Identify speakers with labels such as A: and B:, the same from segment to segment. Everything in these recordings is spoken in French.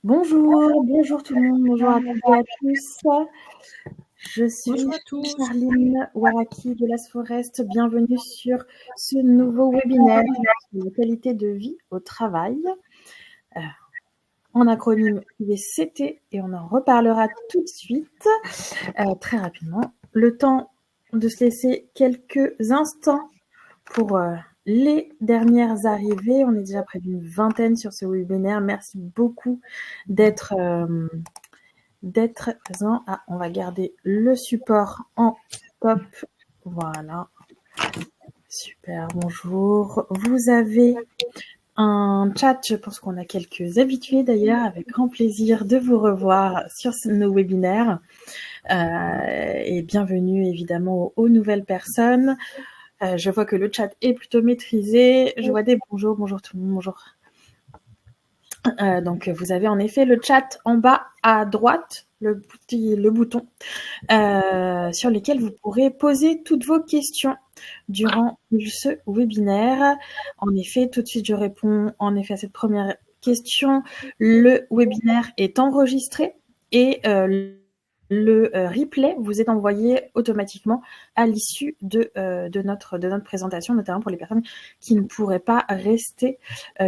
A: Bonjour tout le monde, bonjour à toutes et à tous. Je suis
B: Bonjour à tous.
A: Charline Waraki de Las Forest. Bienvenue sur ce nouveau webinaire sur la qualité de vie au travail. En acronyme UVCT, et on en reparlera tout de suite, très rapidement. Le temps de se laisser quelques instants pour les dernières arrivées. On est déjà près d'une vingtaine sur ce webinaire. Merci beaucoup d'être présent. Ah, on va garder le support en top. Voilà. Super, bonjour. Vous avez un chat, je pense qu'on a quelques habitués d'ailleurs, avec grand plaisir de vous revoir sur nos webinaires. Et bienvenue évidemment aux nouvelles personnes. Je vois que le chat est plutôt maîtrisé. Je vois des bonjour tout le monde, bonjour. Donc vous avez en effet le chat en bas à droite, le bouton sur lequel vous pourrez poser toutes vos questions durant ce webinaire. En effet, tout de suite je réponds en effet à cette première question. Le webinaire est enregistré et le replay vous est envoyé automatiquement à l'issue de notre présentation, notamment pour les personnes qui ne pourraient pas rester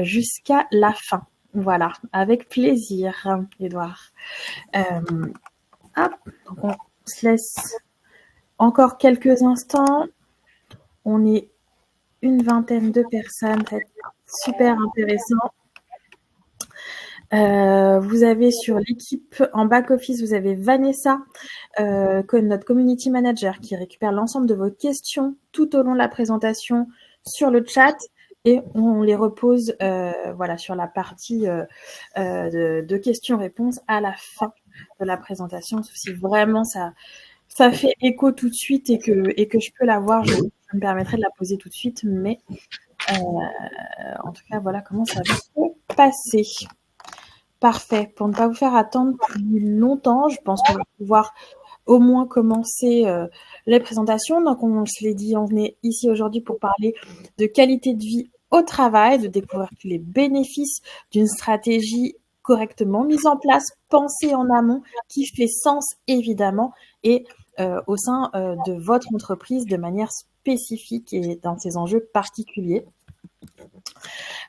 A: jusqu'à la fin. Voilà, avec plaisir, Edouard. Donc on se laisse encore quelques instants. On est une vingtaine de personnes, ça va être super intéressant. Vous avez sur l'équipe en back-office, vous avez Vanessa, notre community manager, qui récupère l'ensemble de vos questions tout au long de la présentation sur le chat. Et on les repose voilà, sur la partie de questions-réponses à la fin de la présentation. Si vraiment ça fait écho tout de suite et que je peux la voir, je me permettrai de la poser tout de suite. Mais en tout cas, voilà comment ça va se passer. Parfait. Pour ne pas vous faire attendre plus longtemps, je pense qu'on va pouvoir au moins commencer les présentations. Donc, on se l'est dit, on venait ici aujourd'hui pour parler de qualité de vie au travail, de découvrir tous les bénéfices d'une stratégie correctement mise en place, pensée en amont, qui fait sens évidemment, et au sein de votre entreprise de manière spécifique et dans ses enjeux particuliers.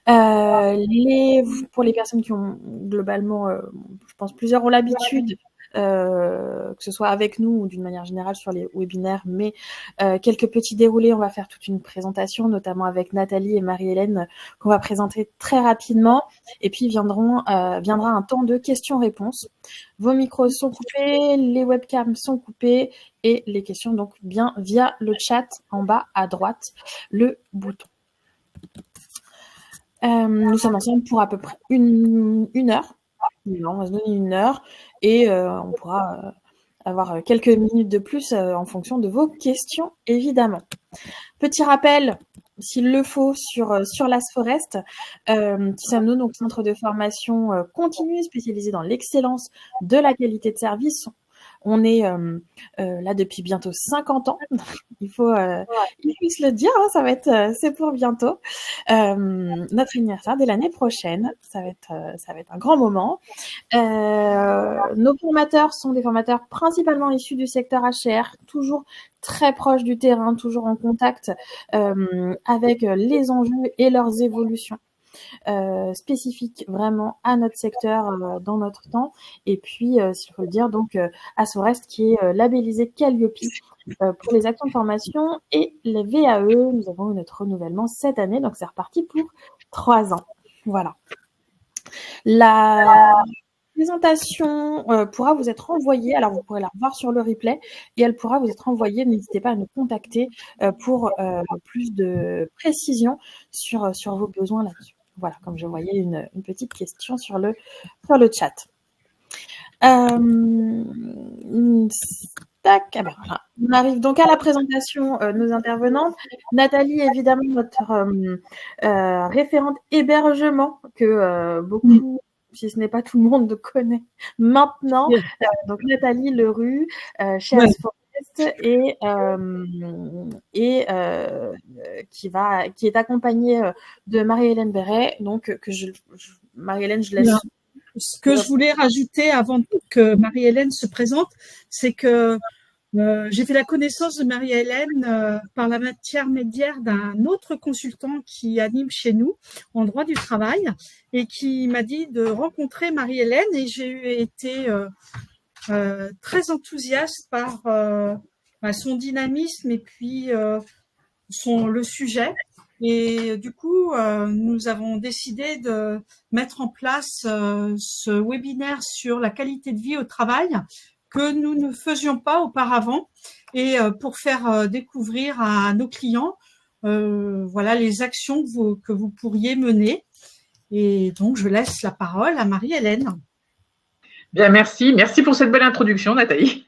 A: Pour les personnes qui ont globalement, je pense plusieurs ont l'habitude, que ce soit avec nous ou d'une manière générale sur les webinaires, mais quelques petits déroulés. On va faire toute une présentation, notamment avec Nathalie et Marie-Hélène, qu'on va présenter très rapidement. Et puis viendra un temps de questions-réponses. Vos micros sont coupés, les webcams sont coupés et les questions donc bien via le chat en bas à droite, le bouton. Nous sommes ensemble pour à peu près une heure. On va se donner une heure et on pourra avoir quelques minutes de plus en fonction de vos questions, évidemment. Petit rappel, s'il le faut, sur Las Forest, qui sommes-nous, donc centre de formation continue spécialisé dans l'excellence de la qualité de service. On est là depuis bientôt 50 ans. Il faut se le dire, hein, ça va être, c'est pour bientôt. Notre anniversaire dès l'année prochaine, ça va être un grand moment. Nos formateurs sont des formateurs principalement issus du secteur HR, toujours très proches du terrain, toujours en contact avec les enjeux et leurs évolutions. Spécifique vraiment à notre secteur dans notre temps. Et puis, s'il faut le dire, donc Las Forest qui est labellisé Calliope pour les actions de formation et les VAE. Nous avons eu notre renouvellement cette année, donc c'est reparti pour 3 ans. Voilà. La présentation pourra vous être envoyée, alors vous pourrez la revoir sur le replay et elle pourra vous être envoyée. N'hésitez pas à nous contacter pour plus de précision sur vos besoins là-dessus. Voilà, comme je voyais une petite question sur le chat. Tac, voilà. On arrive donc à la présentation de nos intervenantes. Nathalie, évidemment, notre référente hébergement que beaucoup, si ce n'est pas tout le monde, connaît maintenant. Donc Nathalie Lerue, chez Las Forest et qui est accompagnée de Marie-Hélène Béret. Donc Marie-Hélène, je laisse
B: Ce que je voulais rajouter avant que Marie-Hélène se présente, c'est que j'ai fait la connaissance de Marie-Hélène par la intermédiaire d'un autre consultant qui anime chez nous en droit du travail et qui m'a dit de rencontrer Marie-Hélène, et j'ai été très enthousiaste par son dynamisme et puis le sujet. Et du coup, nous avons décidé de mettre en place ce webinaire sur la qualité de vie au travail que nous ne faisions pas auparavant, et pour faire découvrir à nos clients voilà les actions que vous pourriez mener. Et donc, je laisse la parole à Marie-Hélène.
C: Bien, merci. Merci pour cette belle introduction, Nathalie.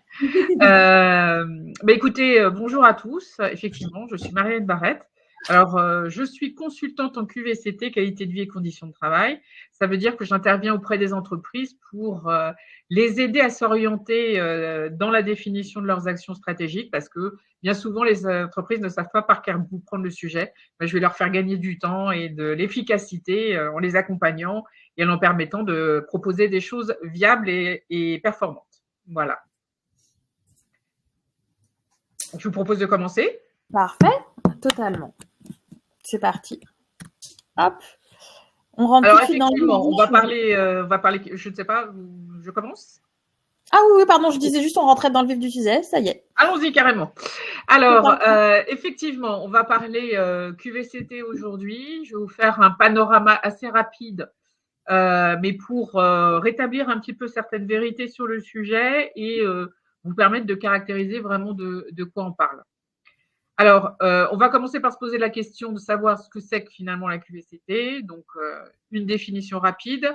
C: Écoutez, bonjour à tous. Effectivement, je suis Marie-Hélène Barrette. Alors, je suis consultante en QVCT, qualité de vie et conditions de travail. Ça veut dire que j'interviens auprès des entreprises pour les aider à s'orienter dans la définition de leurs actions stratégiques, parce que bien souvent, les entreprises ne savent pas par quel bout prendre le sujet. Je vais leur faire gagner du temps et de l'efficacité en les accompagnant et en leur permettant de proposer des choses viables et performantes. Voilà. Je vous propose de commencer.
A: Parfait, totalement. C'est parti. Hop. On rentre
C: Alors,
A: tout de suite dans le
C: on va parler, je ne sais pas, je commence?
A: Ah oui, pardon, je disais juste on rentrait dans le vif du sujet, ça y est.
C: Allons-y carrément. Alors, effectivement, on va parler QVCT aujourd'hui. Je vais vous faire un panorama assez rapide, mais pour rétablir un petit peu certaines vérités sur le sujet et vous permettre de caractériser vraiment de quoi on parle. Alors, on va commencer par se poser la question de savoir ce que c'est que finalement la QVCT. Donc, une définition rapide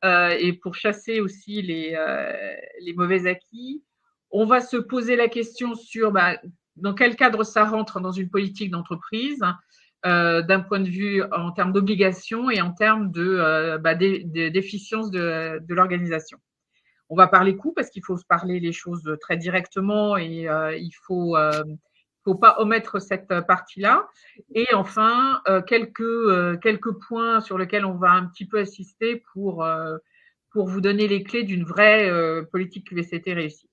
C: et pour chasser aussi les mauvais acquis. On va se poser la question sur dans quel cadre ça rentre dans une politique d'entreprise, d'un point de vue en termes d'obligation et en termes d'efficience de l'organisation. On va parler coût parce qu'il faut se parler les choses très directement et il faut pas omettre cette partie-là. Et enfin, quelques points sur lesquels on va un petit peu assister pour vous donner les clés d'une vraie politique QVCT réussie.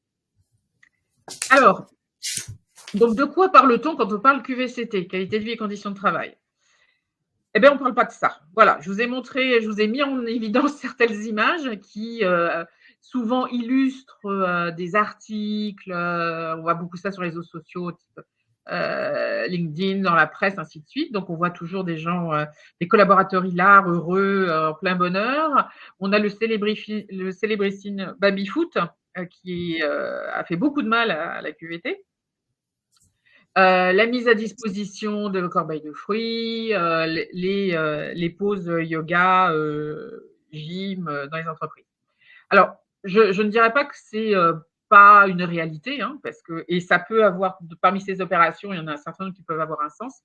C: Alors, donc de quoi parle-t-on quand on parle QVCT, qualité de vie et conditions de travail? Eh bien, on ne parle pas de ça. Voilà, je vous ai mis en évidence certaines images qui souvent illustrent des articles. On voit beaucoup ça sur les réseaux sociaux, type LinkedIn, dans la presse, ainsi de suite. Donc, on voit toujours des gens, des collaborateurs hilars, heureux, en plein bonheur. On a le célébrissime baby-foot qui a fait beaucoup de mal à la QVT. La mise à disposition de corbeilles de fruits, les pauses yoga, gym dans les entreprises. Alors, je ne dirais pas que c'est pas une réalité, hein, parce que et ça peut avoir parmi ces opérations, il y en a un certain nombre qui peuvent avoir un sens.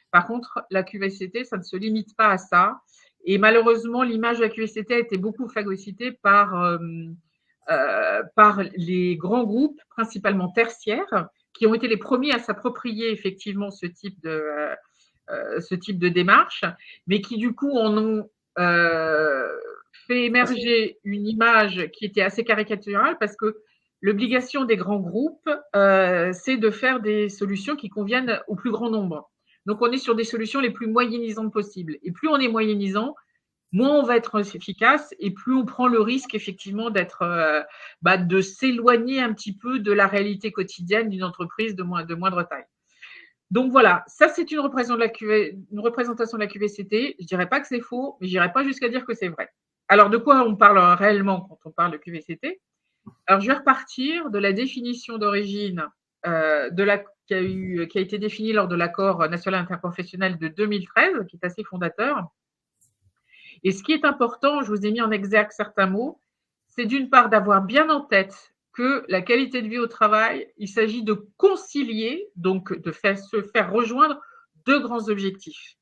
C: Par contre, la QVCT, ça ne se limite pas à ça. Et malheureusement, l'image de la QVCT a été beaucoup phagocytée par les grands groupes, principalement tertiaires, qui ont été les premiers à s'approprier effectivement ce type de démarche, mais qui du coup en ont fait émerger une image qui était assez caricaturale parce que l'obligation des grands groupes, c'est de faire des solutions qui conviennent au plus grand nombre. Donc, on est sur des solutions les plus moyennisantes possibles. Et plus on est moyennisant, moins on va être efficace et plus on prend le risque effectivement de s'éloigner un petit peu de la réalité quotidienne d'une entreprise de moindre taille. Donc voilà, ça c'est une représentation de la QVCT. Je ne dirais pas que c'est faux, mais je n'irai pas jusqu'à dire que c'est vrai. Alors de quoi on parle réellement quand on parle de QVCT? Alors je vais repartir de la définition d'origine qui a été définie lors de l'accord national interprofessionnel de 2013, qui est assez fondateur. Et ce qui est important, je vous ai mis en exergue certains mots, c'est d'une part d'avoir bien en tête que la qualité de vie au travail, il s'agit de concilier, donc de se faire rejoindre deux grands objectifs.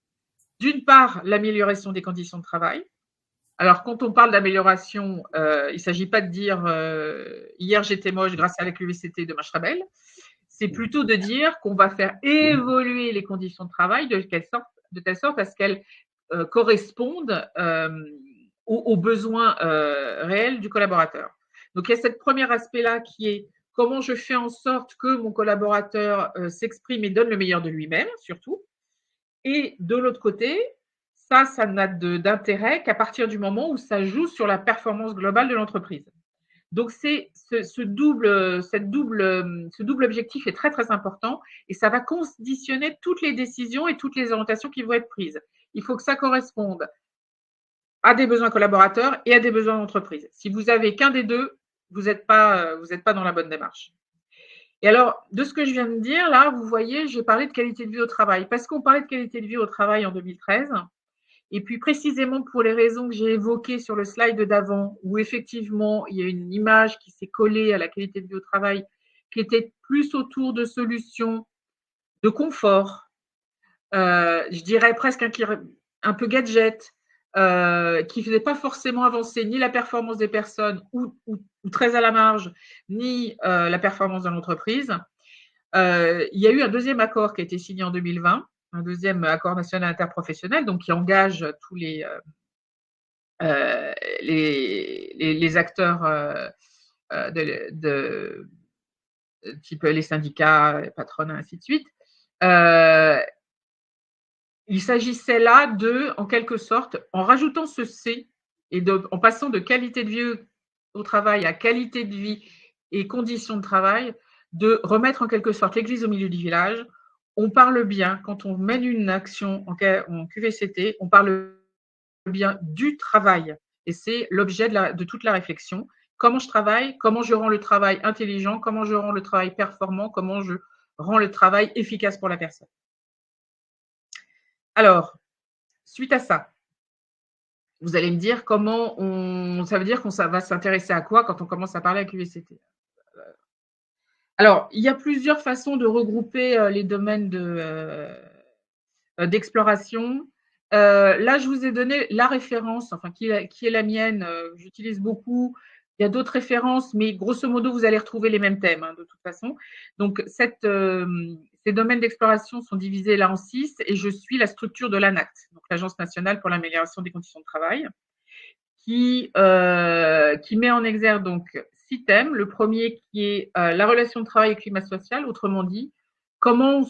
C: D'une part, l'amélioration des conditions de travail. Alors, quand on parle d'amélioration, il ne s'agit pas de dire hier j'étais moche grâce à la QVCT, demain je serai belle. C'est plutôt de dire qu'on va faire évoluer les conditions de travail de telle sorte à ce qu'elles correspondent aux besoins réels du collaborateur. Donc, il y a ce premier aspect-là qui est comment je fais en sorte que mon collaborateur s'exprime et donne le meilleur de lui-même, surtout. Et de l'autre côté, ça n'a d'intérêt qu'à partir du moment où ça joue sur la performance globale de l'entreprise. Donc, ce double objectif est très, très important et ça va conditionner toutes les décisions et toutes les orientations qui vont être prises. Il faut que ça corresponde à des besoins collaborateurs et à des besoins d'entreprise. Si vous avez qu'un des deux, vous n'êtes pas dans la bonne démarche. Et alors, de ce que je viens de dire, là, vous voyez, j'ai parlé de qualité de vie au travail. Parce qu'on parlait de qualité de vie au travail en 2013, et puis précisément pour les raisons que j'ai évoquées sur le slide d'avant, où effectivement, il y a une image qui s'est collée à la qualité de vie au travail, qui était plus autour de solutions de confort, je dirais presque un peu gadget, qui ne faisait pas forcément avancer ni la performance des personnes ou très à la marge, ni la performance de l'entreprise. Il y a eu un deuxième accord qui a été signé en 2020, un deuxième accord national interprofessionnel, donc qui engage tous les acteurs de type les syndicats, les patronats, ainsi de suite. Il s'agissait là de, en quelque sorte, en rajoutant ce C et en passant de qualité de vie au travail à qualité de vie et conditions de travail, de remettre en quelque sorte l'église au milieu du village. On parle bien, quand on mène une action en QVCT, on parle bien du travail. Et c'est l'objet de toute la réflexion. Comment je travaille, comment je rends le travail intelligent, comment je rends le travail performant, comment je rends le travail efficace pour la personne. Alors, suite à ça, vous allez me dire ça veut dire qu'on va s'intéresser à quoi quand on commence à parler à QVCT. Alors, il y a plusieurs façons de regrouper les domaines d'exploration. Là, je vous ai donné la référence, enfin qui est la mienne, j'utilise beaucoup. Il y a d'autres références, mais grosso modo, vous allez retrouver les mêmes thèmes de toute façon. Donc, ces domaines d'exploration sont divisés là en 6 et je suis la structure de l'ANACT, donc l'Agence nationale pour l'amélioration des conditions de travail, qui met en exergue donc 6 thèmes. Le premier qui est la relation de travail et climat social, autrement dit, comment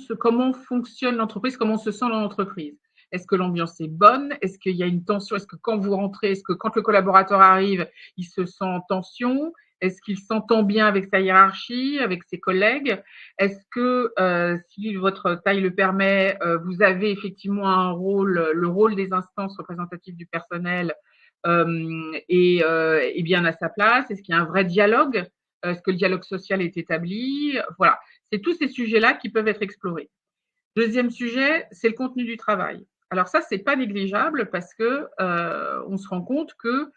C: fonctionne l'entreprise, comment on se sent dans l'entreprise. Est-ce que l'ambiance est bonne? Est-ce qu'il y a une tension? Est-ce que quand vous rentrez, est-ce que quand le collaborateur arrive, il se sent en tension? Est-ce qu'il s'entend bien avec sa hiérarchie, avec ses collègues? Est-ce que, si votre taille le permet, vous avez effectivement le rôle des instances représentatives du personnel est bien à sa place? Est-ce qu'il y a un vrai dialogue? Est-ce que le dialogue social est établi? Voilà, c'est tous ces sujets-là qui peuvent être explorés. Deuxième sujet, c'est le contenu du travail. Alors ça, c'est pas négligeable parce que on se rend compte que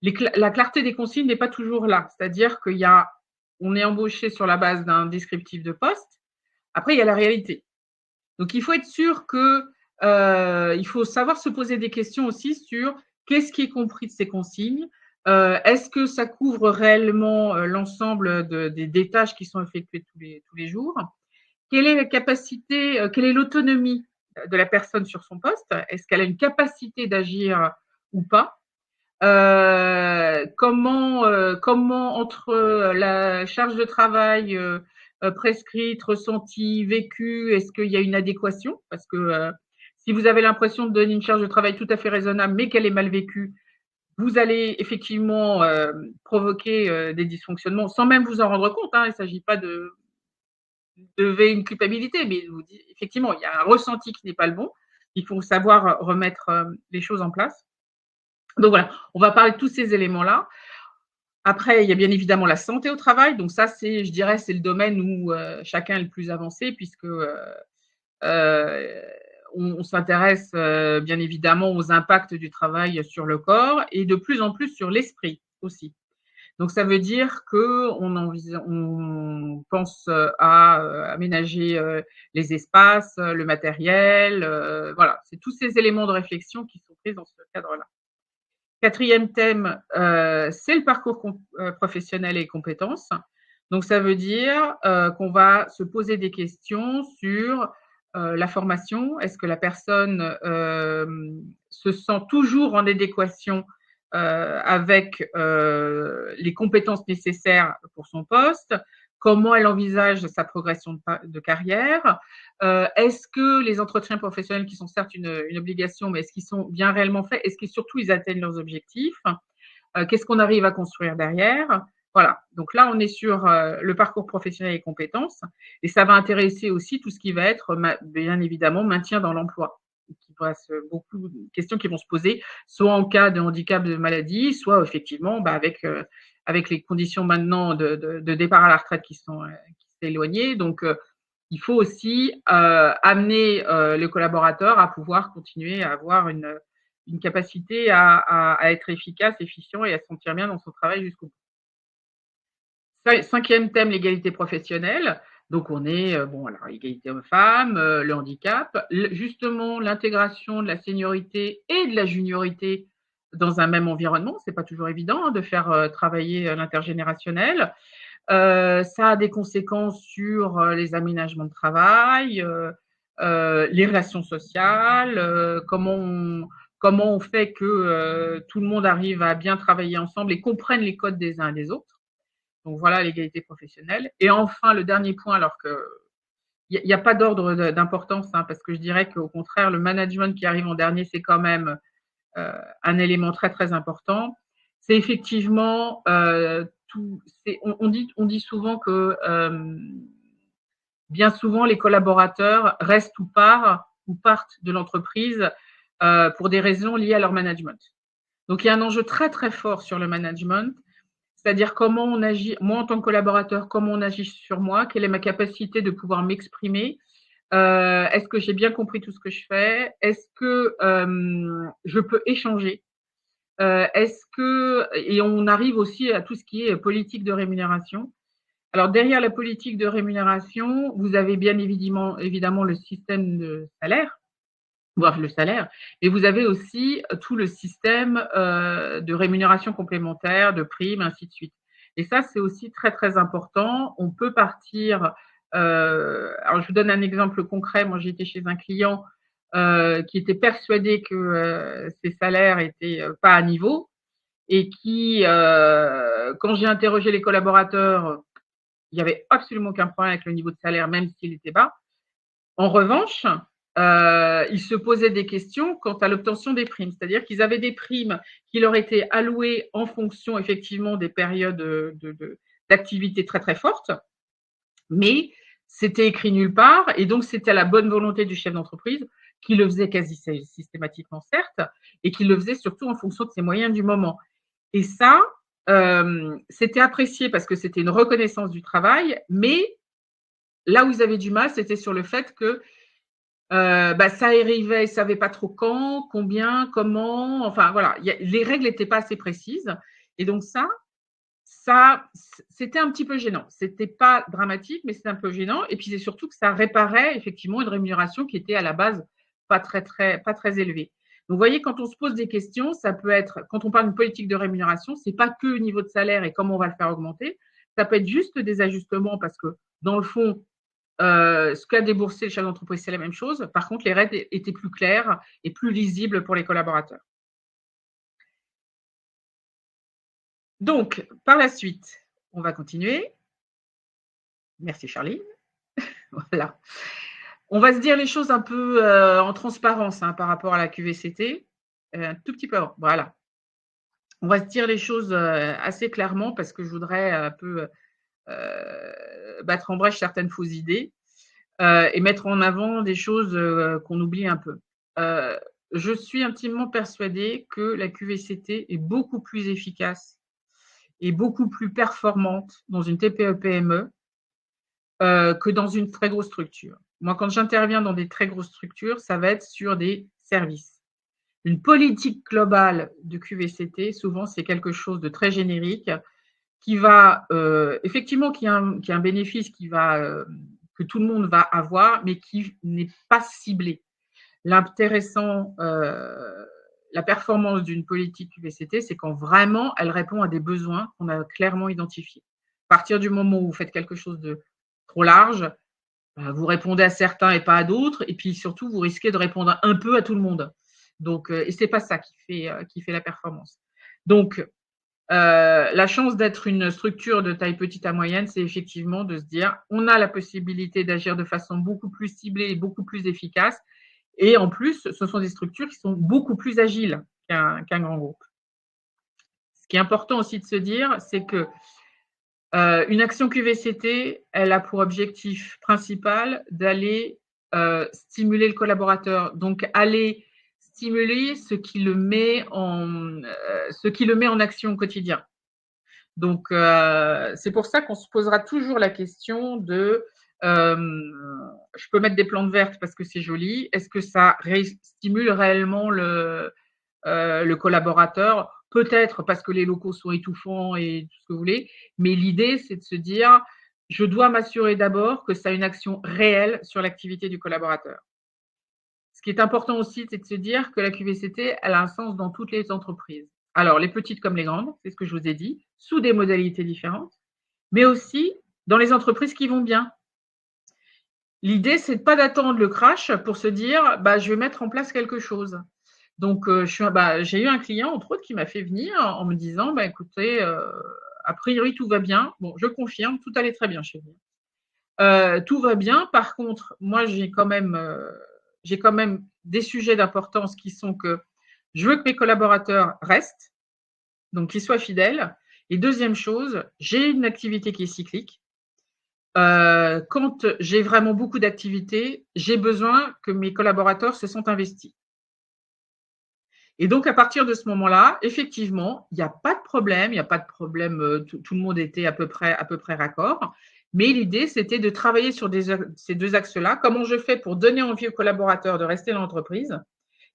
C: la clarté des consignes n'est pas toujours là. C'est-à-dire on est embauché sur la base d'un descriptif de poste. Après, il y a la réalité. Donc, il faut être sûr il faut savoir se poser des questions aussi sur qu'est-ce qui est compris de ces consignes. Est-ce que ça couvre réellement l'ensemble des tâches qui sont effectuées tous les jours? Quelle est la capacité, quelle est l'autonomie de la personne sur son poste? Est-ce qu'elle a une capacité d'agir ou pas? Comment entre la charge de travail prescrite, ressentie, vécue, est-ce qu'il y a une adéquation? Parce que si vous avez l'impression de donner une charge de travail tout à fait raisonnable, mais qu'elle est mal vécue, vous allez effectivement provoquer des dysfonctionnements sans même vous en rendre compte. Il ne s'agit pas de lever une culpabilité, mais effectivement, il y a un ressenti qui n'est pas le bon. Il faut savoir remettre les choses en place. Donc voilà, on va parler de tous ces éléments-là. Après, il y a bien évidemment la santé au travail. Donc ça, je dirais, c'est le domaine où chacun est le plus avancé puisque on s'intéresse bien évidemment aux impacts du travail sur le corps et de plus en plus sur l'esprit aussi. Donc ça veut dire qu'on pense à aménager les espaces, le matériel, voilà, c'est tous ces éléments de réflexion qui sont pris dans ce cadre-là. Quatrième thème, c'est le parcours professionnel et compétences. Donc, ça veut dire qu'on va se poser des questions sur la formation. Est-ce que la personne se sent toujours en adéquation avec les compétences nécessaires pour son poste, comment elle envisage sa progression de carrière, est-ce que les entretiens professionnels qui sont certes une obligation, mais est-ce qu'ils sont bien réellement faits? Est-ce que surtout ils atteignent leurs objectifs? Qu'est-ce qu'on arrive à construire derrière? Voilà, donc là on est sur le parcours professionnel et compétences et ça va intéresser aussi tout ce qui va être bien évidemment maintien dans l'emploi. Beaucoup de questions qui vont se poser, soit en cas de handicap, de maladie, soit effectivement avec les conditions maintenant de départ à la retraite qui sont éloignées. Donc, il faut aussi amener le collaborateur à pouvoir continuer à avoir une capacité à être efficace, efficient et à se sentir bien dans son travail jusqu'au bout. 5e thème, l'égalité professionnelle. Donc, on est, alors, égalité hommes-femmes, le handicap, justement, l'intégration de la seniorité et de la juniorité dans un même environnement. C'est pas toujours évident de faire travailler l'intergénérationnel. Ça a des conséquences sur les aménagements de travail, les relations sociales, comment on fait que tout le monde arrive à bien travailler ensemble et comprenne les codes des uns et des autres. Donc voilà, l'égalité professionnelle. Et enfin, le dernier point, alors que il n'y a pas d'ordre d'importance, parce que je dirais qu'au contraire, le management qui arrive en dernier, c'est quand même un élément très, très important. C'est effectivement on dit souvent que bien souvent, les collaborateurs restent ou partent de l'entreprise pour des raisons liées à leur management. Donc, il y a un enjeu très, très fort sur le management. C'est-à-dire comment on agit, moi en tant que collaborateur, comment on agit sur moi, quelle est ma capacité de pouvoir m'exprimer, est-ce que j'ai bien compris tout ce que je fais, est-ce que je peux échanger, et on arrive aussi à tout ce qui est politique de rémunération. Alors derrière la politique de rémunération, vous avez bien évidemment le système de salaire, voire le salaire, et vous avez aussi tout le système de rémunération complémentaire, de primes, ainsi de suite. Et ça, c'est aussi très, très important. On peut partir, alors je vous donne un exemple concret. Moi, j'étais chez un client qui était persuadé que ses salaires étaient pas à niveau et qui, quand j'ai interrogé les collaborateurs, il n'y avait absolument aucun problème avec le niveau de salaire, même s'il était bas. En revanche, ils se posaient des questions quant à l'obtention des primes. C'est-à-dire qu'ils avaient des primes qui leur étaient allouées en fonction effectivement des périodes d'activité très, très fortes, mais c'était écrit nulle part et donc c'était à la bonne volonté du chef d'entreprise qui le faisait quasi systématiquement, certes, et qui le faisait surtout en fonction de ses moyens du moment. Et ça, c'était apprécié parce que c'était une reconnaissance du travail, mais là où ils avaient du mal, c'était sur le fait que ça arrivait, ils ne savaient pas trop quand, combien, comment, enfin voilà, les règles n'étaient pas assez précises. Et donc ça, c'était un petit peu gênant. Ce n'était pas dramatique, mais c'était un peu gênant. Et puis c'est surtout que ça réparait effectivement une rémunération qui était à la base pas très élevée. Donc vous voyez, quand on se pose des questions, ça peut être, quand on parle d'une politique de rémunération, ce n'est pas que le niveau de salaire et comment on va le faire augmenter. Ça peut être juste des ajustements parce que dans le fond, ce qu'a déboursé le chef d'entreprise, c'est la même chose. Par contre, les règles étaient plus claires et plus lisibles pour les collaborateurs. Donc, par la suite, on va continuer. Merci Charline. Voilà. On va se dire les choses un peu en transparence par rapport à la QVCT. Un tout petit peu avant. Voilà. On va se dire les choses assez clairement parce que je voudrais un peu battre en brèche certaines fausses idées. Et mettre en avant des choses qu'on oublie un peu. Je suis intimement persuadée que la QVCT est beaucoup plus efficace et beaucoup plus performante dans une TPE-PME que dans une très grosse structure. Moi, quand j'interviens dans des très grosses structures, ça va être sur des services. Une politique globale de QVCT, souvent, c'est quelque chose de très générique qui va, effectivement, qui a un bénéfice que tout le monde va avoir, mais qui n'est pas ciblé. L'intéressant, la performance d'une politique QVCT, c'est quand vraiment elle répond à des besoins qu'on a clairement identifiés. À partir du moment où vous faites quelque chose de trop large, vous répondez à certains et pas à d'autres, et puis surtout, vous risquez de répondre un peu à tout le monde. Donc, et c'est pas ça qui fait la performance. Donc, la chance d'être une structure de taille petite à moyenne, c'est effectivement de se dire, on a la possibilité d'agir de façon beaucoup plus ciblée et beaucoup plus efficace. Et en plus, ce sont des structures qui sont beaucoup plus agiles qu'un grand groupe. Ce qui est important aussi de se dire, c'est que une action QVCT, elle a pour objectif principal d'aller stimuler le collaborateur, donc aller stimuler ce qui le met en action au quotidien. Donc, c'est pour ça qu'on se posera toujours la question de je peux mettre des plantes vertes parce que c'est joli. Est-ce que ça stimule réellement le collaborateur? Peut-être parce que les locaux sont étouffants et tout ce que vous voulez, mais l'idée, c'est de se dire je dois m'assurer d'abord que ça a une action réelle sur l'activité du collaborateur. Ce qui est important aussi, c'est de se dire que la QVCT, elle a un sens dans toutes les entreprises. Alors, les petites comme les grandes, c'est ce que je vous ai dit, sous des modalités différentes, mais aussi dans les entreprises qui vont bien. L'idée, c'est pas d'attendre le crash pour se dire bah, je vais mettre en place quelque chose. Donc, j'ai eu un client, entre autres, qui m'a fait venir en me disant bah, écoutez, a priori, tout va bien. Bon, je confirme, tout allait très bien chez vous. Tout va bien. Par contre, moi, j'ai quand même des sujets d'importance qui sont que je veux que mes collaborateurs restent, donc qu'ils soient fidèles. Et deuxième chose, j'ai une activité qui est cyclique. Quand j'ai vraiment beaucoup d'activités, j'ai besoin que mes collaborateurs se sentent investis. Et donc, à partir de ce moment-là, effectivement, il n'y a pas de problème, tout le monde était à peu près raccord. Mais l'idée, c'était de travailler sur ces deux axes-là. Comment je fais pour donner envie aux collaborateurs de rester dans l'entreprise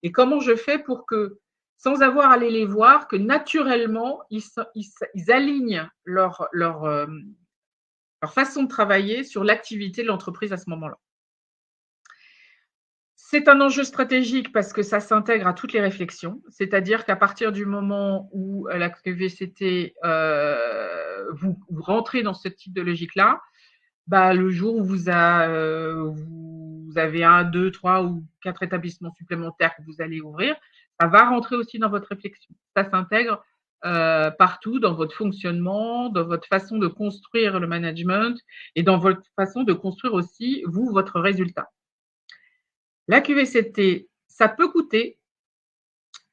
C: et comment je fais pour que, sans avoir à aller les voir, que naturellement, ils alignent leur façon de travailler sur l'activité de l'entreprise à ce moment-là. C'est un enjeu stratégique parce que ça s'intègre à toutes les réflexions. C'est-à-dire qu'à partir du moment où la QVCT, vous rentrez dans ce type de logique-là, bah, le jour où vous avez 1, 2, 3 ou 4 établissements supplémentaires que vous allez ouvrir, ça va rentrer aussi dans votre réflexion. Ça s'intègre partout dans votre fonctionnement, dans votre façon de construire le management et dans votre façon de construire aussi, vous, votre résultat. La QVCT, ça peut coûter,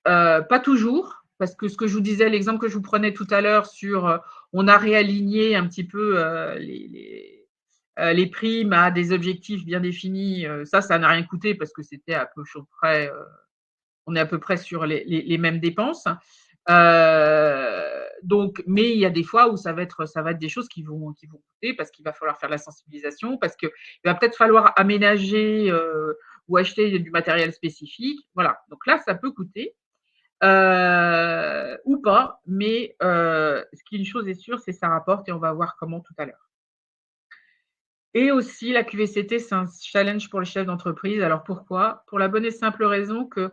C: pas toujours, parce que ce que je vous disais, l'exemple que je vous prenais tout à l'heure sur on a réaligné un petit peu les primes à des objectifs bien définis, ça n'a rien coûté parce que c'était à peu près, on est à peu près sur les mêmes dépenses. Donc, mais il y a des fois où ça va être des choses qui vont coûter parce qu'il va falloir faire de la sensibilisation, parce qu'il va peut-être falloir aménager ou acheter du matériel spécifique. Voilà. Donc là, ça peut coûter ou pas, mais une chose est sûre, c'est que ça rapporte et on va voir comment tout à l'heure. Et aussi, la QVCT, c'est un challenge pour les chefs d'entreprise. Alors pourquoi? Pour la bonne et simple raison que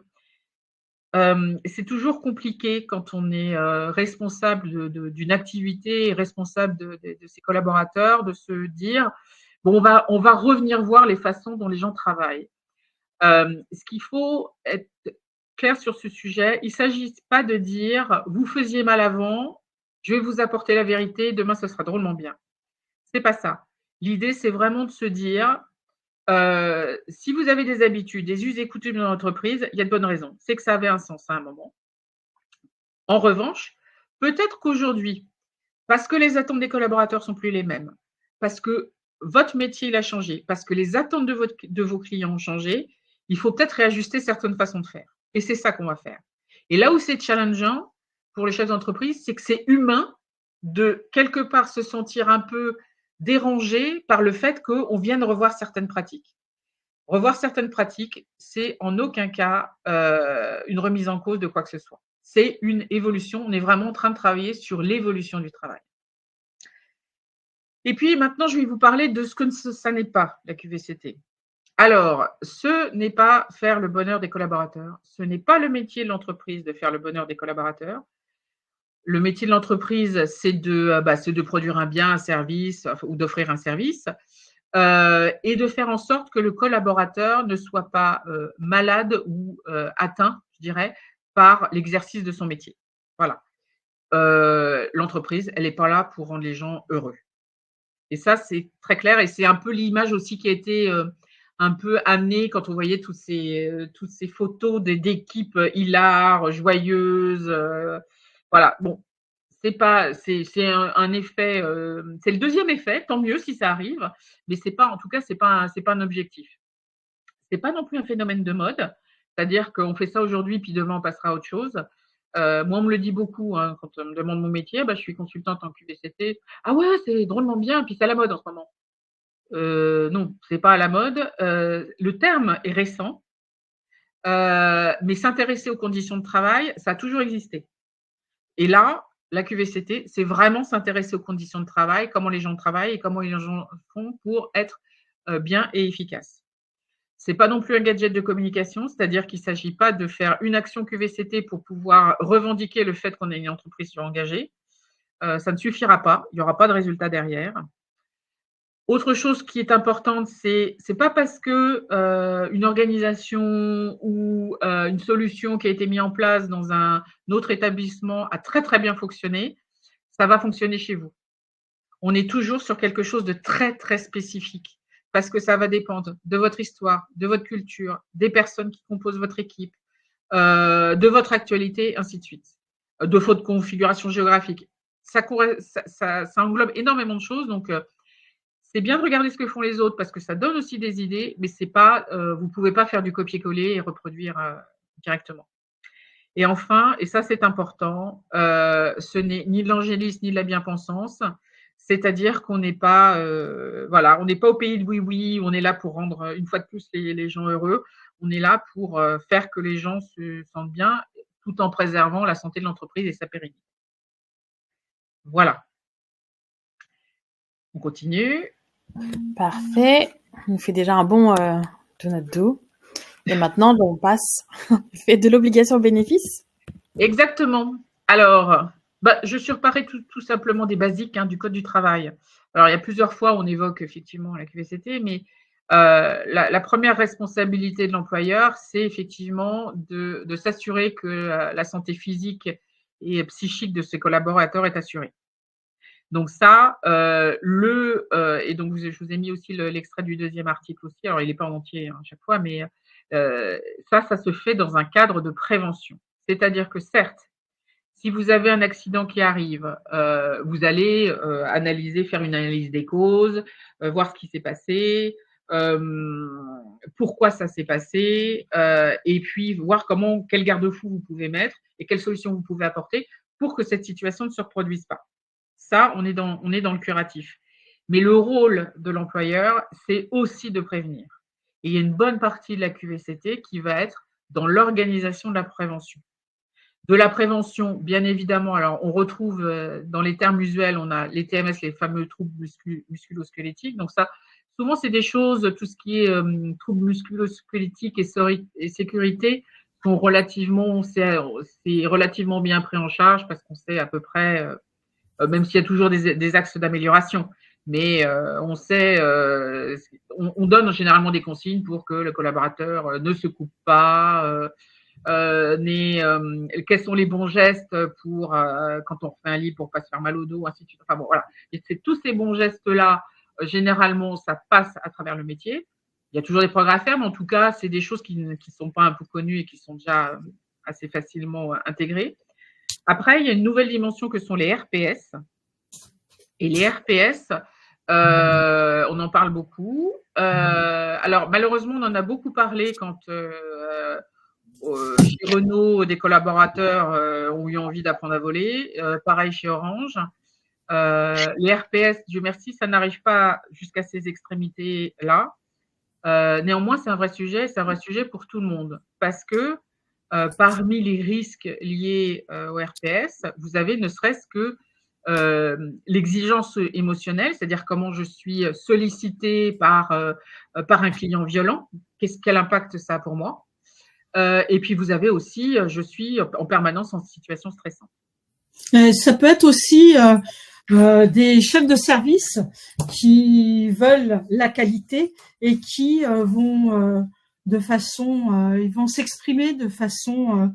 C: c'est toujours compliqué quand on est responsable d'une activité et responsable de ses collaborateurs de se dire bon, on va revenir voir les façons dont les gens travaillent. Ce qu'il faut être clair sur ce sujet, il ne s'agit pas de dire vous faisiez mal avant, je vais vous apporter la vérité, demain ce sera drôlement bien. C'est pas ça. L'idée, c'est vraiment de se dire si vous avez des habitudes, des us et coutumes dans l'entreprise, il y a de bonnes raisons. C'est que ça avait un sens à un moment. En revanche, peut-être qu'aujourd'hui, parce que les attentes des collaborateurs sont plus les mêmes, parce que votre métier il a changé, parce que les attentes de vos clients ont changé, il faut peut-être réajuster certaines façons de faire. Et c'est ça qu'on va faire. Et là où c'est challengeant pour les chefs d'entreprise, c'est que c'est humain de quelque part se sentir un peu dérangé par le fait qu'on vienne revoir certaines pratiques. Revoir certaines pratiques, c'est en aucun cas une remise en cause de quoi que ce soit. C'est une évolution. On est vraiment en train de travailler sur l'évolution du travail. Et puis maintenant, je vais vous parler de ce que ça n'est pas, la QVCT. Alors, ce n'est pas faire le bonheur des collaborateurs. Ce n'est pas le métier de l'entreprise de faire le bonheur des collaborateurs. Le métier de l'entreprise, c'est de produire un bien, un service ou d'offrir un service. Et de faire en sorte que le collaborateur ne soit pas malade ou atteint, je dirais, par l'exercice de son métier. Voilà. l'entreprise, elle n'est pas là pour rendre les gens heureux. Et ça, c'est très clair et c'est un peu l'image aussi qui a été un peu amenée quand on voyait toutes ces photos d'équipes hilares, joyeuses. Voilà, bon, c'est un effet, c'est le deuxième effet, tant mieux si ça arrive, mais c'est pas, en tout cas, c'est pas un objectif. C'est pas non plus un phénomène de mode, c'est-à-dire qu'on fait ça aujourd'hui, puis demain on passera à autre chose. Moi, on me le dit beaucoup hein, quand on me demande mon métier. Je suis consultante en QVCT. Ah ouais, c'est drôlement bien, puis c'est à la mode en ce moment. Non, c'est pas à la mode. Le terme est récent, mais s'intéresser aux conditions de travail, ça a toujours existé. Et là, la QVCT, c'est vraiment s'intéresser aux conditions de travail, comment les gens travaillent et comment les gens font pour être bien et efficaces. C'est pas non plus un gadget de communication, c'est-à-dire qu'il ne s'agit pas de faire une action QVCT pour pouvoir revendiquer le fait qu'on est une entreprise surengagée. Ça ne suffira pas, il n'y aura pas de résultat derrière. Autre chose qui est importante, c'est pas parce que une organisation ou une solution qui a été mise en place dans un autre établissement a très très bien fonctionné, ça va fonctionner chez vous. On est toujours sur quelque chose de très très spécifique parce que ça va dépendre de votre histoire, de votre culture, des personnes qui composent votre équipe, de votre actualité, ainsi de suite, de votre configuration géographique. Ça englobe énormément de choses, donc c'est bien de regarder ce que font les autres parce que ça donne aussi des idées, mais c'est pas, vous ne pouvez pas faire du copier-coller et reproduire directement. Et enfin, et ça c'est important, ce n'est ni de l'angélisme ni de la bien-pensance, c'est-à-dire qu'on n'est pas, voilà, on n'est pas au pays de oui-oui, on est là pour rendre une fois de plus les gens heureux, on est là pour faire que les gens se sentent bien tout en préservant la santé de l'entreprise et sa pérennité. Voilà. On continue.
A: Parfait. On fait déjà un bon donut d'eau. Et maintenant, on passe. On fait de l'obligation bénéfice.
C: Exactement. Alors, je suis reparée tout simplement des basiques du Code du travail. Alors, il y a plusieurs fois où on évoque effectivement la QVCT, mais la première responsabilité de l'employeur, c'est effectivement de s'assurer que la santé physique et psychique de ses collaborateurs est assurée. Donc ça, et donc je vous ai mis aussi l'extrait du deuxième article aussi. Alors, il n'est pas en entier à chaque fois, mais ça se fait dans un cadre de prévention. C'est-à-dire que certes, si vous avez un accident qui arrive, vous allez faire une analyse des causes, voir ce qui s'est passé, pourquoi ça s'est passé, et puis voir quel garde-fou vous pouvez mettre et quelles solutions vous pouvez apporter pour que cette situation ne se reproduise pas. Ça, on est dans le curatif. Mais le rôle de l'employeur, c'est aussi de prévenir. Et il y a une bonne partie de la QVCT qui va être dans l'organisation de la prévention. De la prévention, bien évidemment, alors on retrouve dans les termes usuels, on a les TMS, les fameux troubles musculo-squelettiques. Donc ça, souvent, c'est des choses, tout ce qui est troubles musculo-squelettiques et sécurité, sont c'est relativement bien pris en charge parce qu'on sait à peu près, même s'il y a toujours des axes d'amélioration, mais on sait, on donne généralement des consignes pour que le collaborateur ne se coupe pas, quels sont les bons gestes pour quand on refait un lit pour pas se faire mal au dos, ainsi de suite. Enfin bon, voilà. Et c'est tous ces bons gestes-là, généralement, ça passe à travers le métier. Il y a toujours des progrès à faire, mais en tout cas, c'est des choses qui ne sont pas un peu connues et qui sont déjà assez facilement intégrées. Après, il y a une nouvelle dimension que sont les RPS. Et les RPS, on en parle beaucoup. Alors, malheureusement, on en a beaucoup parlé quand chez Renault, des collaborateurs ont eu envie d'apprendre à voler. Pareil chez Orange. Les RPS, Dieu merci, ça n'arrive pas jusqu'à ces extrémités-là. Néanmoins, c'est un vrai sujet pour tout le monde. Parce que parmi les risques liés au RPS, vous avez ne serait-ce que l'exigence émotionnelle, c'est-à-dire comment je suis sollicitée par un client violent, quel impact ça a pour moi. Et puis, vous avez aussi, je suis en permanence en situation stressante.
B: Ça peut être aussi des chefs de service qui veulent la qualité et qui vont ils vont s'exprimer de façon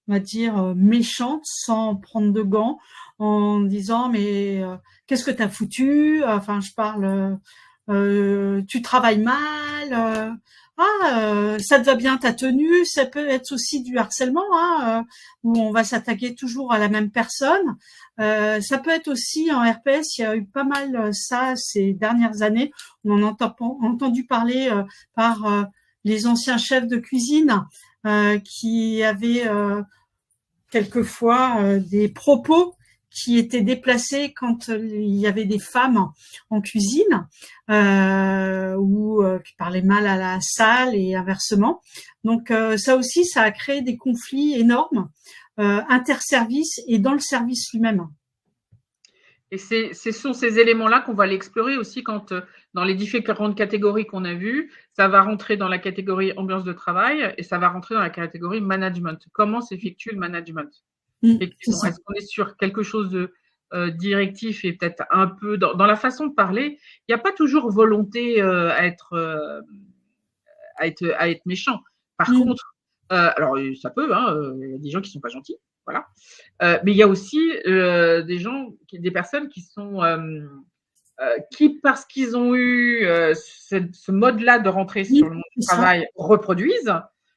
B: on va dire, méchante, sans prendre de gants, en disant mais qu'est-ce que t'as foutu? Enfin, je parle, tu travailles mal. Ça te va bien ta tenue. Ça peut être aussi du harcèlement, hein, où on va s'attaquer toujours à la même personne. Ça peut être aussi en RPS, il y a eu pas mal ça ces dernières années. On en a entendu parler par les anciens chefs de cuisine qui avaient quelquefois des propos qui étaient déplacés quand il y avait des femmes en cuisine ou qui parlaient mal à la salle et inversement. Donc ça aussi, ça a créé des conflits énormes interservices et dans le service lui-même.
C: Et ce sont ces éléments-là qu'on va aller explorer aussi quand, dans les différentes catégories qu'on a vues, ça va rentrer dans la catégorie ambiance de travail et ça va rentrer dans la catégorie management. Comment s'effectue le management? Effectivement, est-ce qu'on est sur quelque chose de directif et peut-être un peu dans la façon de parler? Il n'y a pas toujours volonté à être méchant. Par contre, alors ça peut, hein, il y a des gens qui sont pas gentils, voilà. Mais il y a aussi des personnes qui sont qui, parce qu'ils ont eu ce mode-là de rentrer sur le monde du travail, reproduisent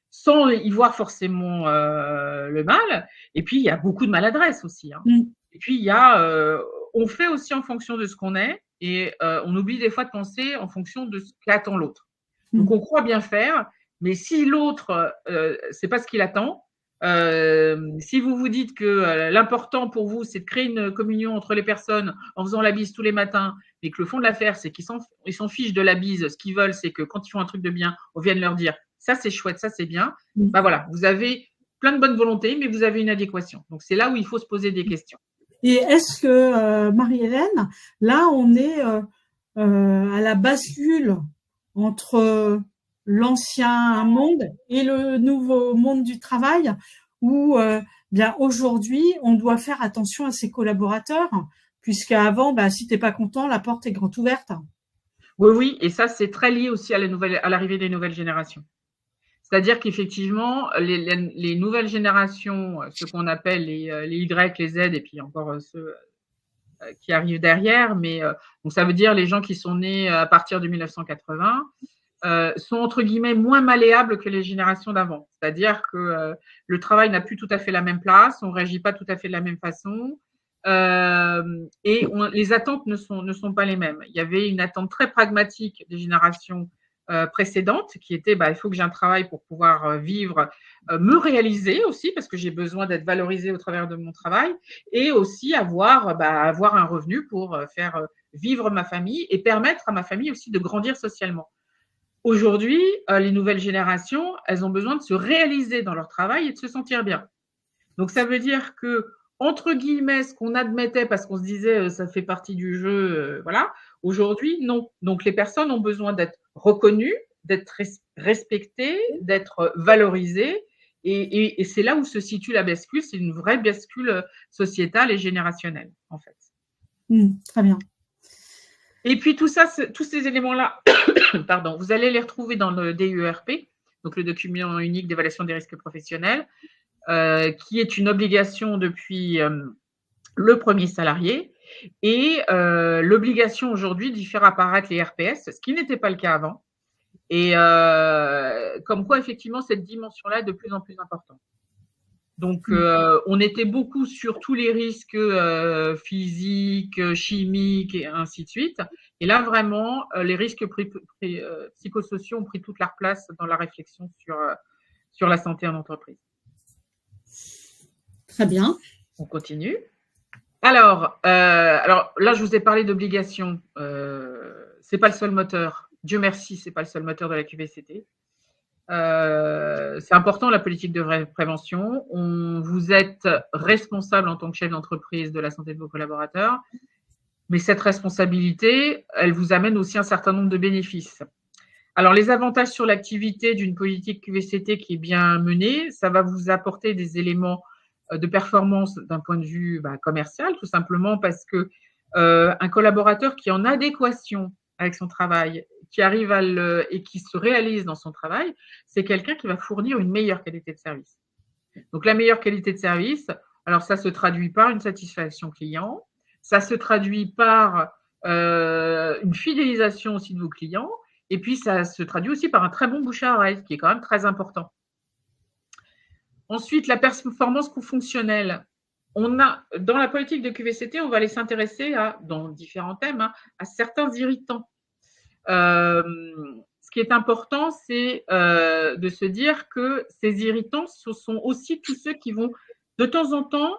C: sans y voir forcément le mal. Et puis, il y a beaucoup de maladresse aussi. Hein. Et puis, il y a, on fait aussi en fonction de ce qu'on est et on oublie des fois de penser en fonction de ce qu'attend l'autre. Donc, on croit bien faire, mais si l'autre, c'est pas ce qu'il attend, si vous vous dites que l'important pour vous, c'est de créer une communion entre les personnes en faisant la bise tous les matins, mais que le fond de l'affaire, c'est qu'ils s'en fichent de la bise. Ce qu'ils veulent, c'est que quand ils font un truc de bien, on vienne leur dire ça, c'est chouette, ça, c'est bien. Bah voilà, vous avez plein de bonne volonté, mais vous avez une adéquation. Donc, c'est là où il faut se poser des questions.
B: Et est-ce que, Marie-Hélène, là, on est à la bascule entre l'ancien monde et le nouveau monde du travail, où bien aujourd'hui, on doit faire attention à ses collaborateurs, puisqu'avant, si t'es pas content, la porte est grande ouverte.
C: Oui, oui, et ça, c'est très lié aussi à l'arrivée des nouvelles générations. C'est-à-dire qu'effectivement, les nouvelles générations, ce qu'on appelle les Y, les Z, et puis encore ceux qui arrivent derrière, mais donc ça veut dire les gens qui sont nés à partir de 1980, sont entre guillemets moins malléables que les générations d'avant. C'est-à-dire que le travail n'a plus tout à fait la même place, on ne réagit pas tout à fait de la même façon, et les attentes ne sont pas les mêmes. Il y avait une attente très pragmatique des générations précédentes qui était il faut que j'ai un travail pour pouvoir vivre, me réaliser aussi parce que j'ai besoin d'être valorisée au travers de mon travail et aussi avoir un revenu pour faire vivre ma famille et permettre à ma famille aussi de grandir socialement. Aujourd'hui, les nouvelles générations, elles ont besoin de se réaliser dans leur travail et de se sentir bien. Donc, ça veut dire que, entre guillemets, ce qu'on admettait parce qu'on se disait ça fait partie du jeu, voilà, aujourd'hui, non. Donc, les personnes ont besoin d'être reconnues, d'être respectées, d'être valorisées. Et c'est là où se situe la bascule. C'est une vraie bascule sociétale et générationnelle, en fait.
B: Très bien.
C: Et puis, tous ces éléments-là, pardon, vous allez les retrouver dans le DUERP, donc le document unique d'évaluation des risques professionnels, qui est une obligation depuis le premier salarié. Et l'obligation aujourd'hui d'y faire apparaître les RPS, ce qui n'était pas le cas avant. Et comme quoi, effectivement, cette dimension-là est de plus en plus importante. Donc, on était beaucoup sur tous les risques physiques, chimiques et ainsi de suite. Et là, vraiment, les risques psychosociaux ont pris toute leur place dans la réflexion sur la santé en entreprise.
B: Très bien.
C: On continue. Alors là, je vous ai parlé d'obligation. C'est pas le seul moteur. Dieu merci, c'est pas le seul moteur de la QVCT. C'est important la politique de prévention. Vous êtes responsable en tant que chef d'entreprise de la santé de vos collaborateurs, mais cette responsabilité, elle vous amène aussi un certain nombre de bénéfices. Alors, les avantages sur l'activité d'une politique QVCT qui est bien menée, ça va vous apporter des éléments de performance d'un point de vue commercial, tout simplement parce que un collaborateur qui est en adéquation avec son travail, qui arrive et qui se réalise dans son travail, c'est quelqu'un qui va fournir une meilleure qualité de service. Donc, la meilleure qualité de service, alors ça se traduit par une satisfaction client, ça se traduit par une fidélisation aussi de vos clients, et puis ça se traduit aussi par un très bon bouche à oreille, qui est quand même très important. Ensuite, la performance fonctionnelle. Dans la politique de QVCT, on va aller s'intéresser dans différents thèmes, à certains irritants. Ce qui est important, c'est de se dire que ces irritants, ce sont aussi tous ceux qui vont de temps en temps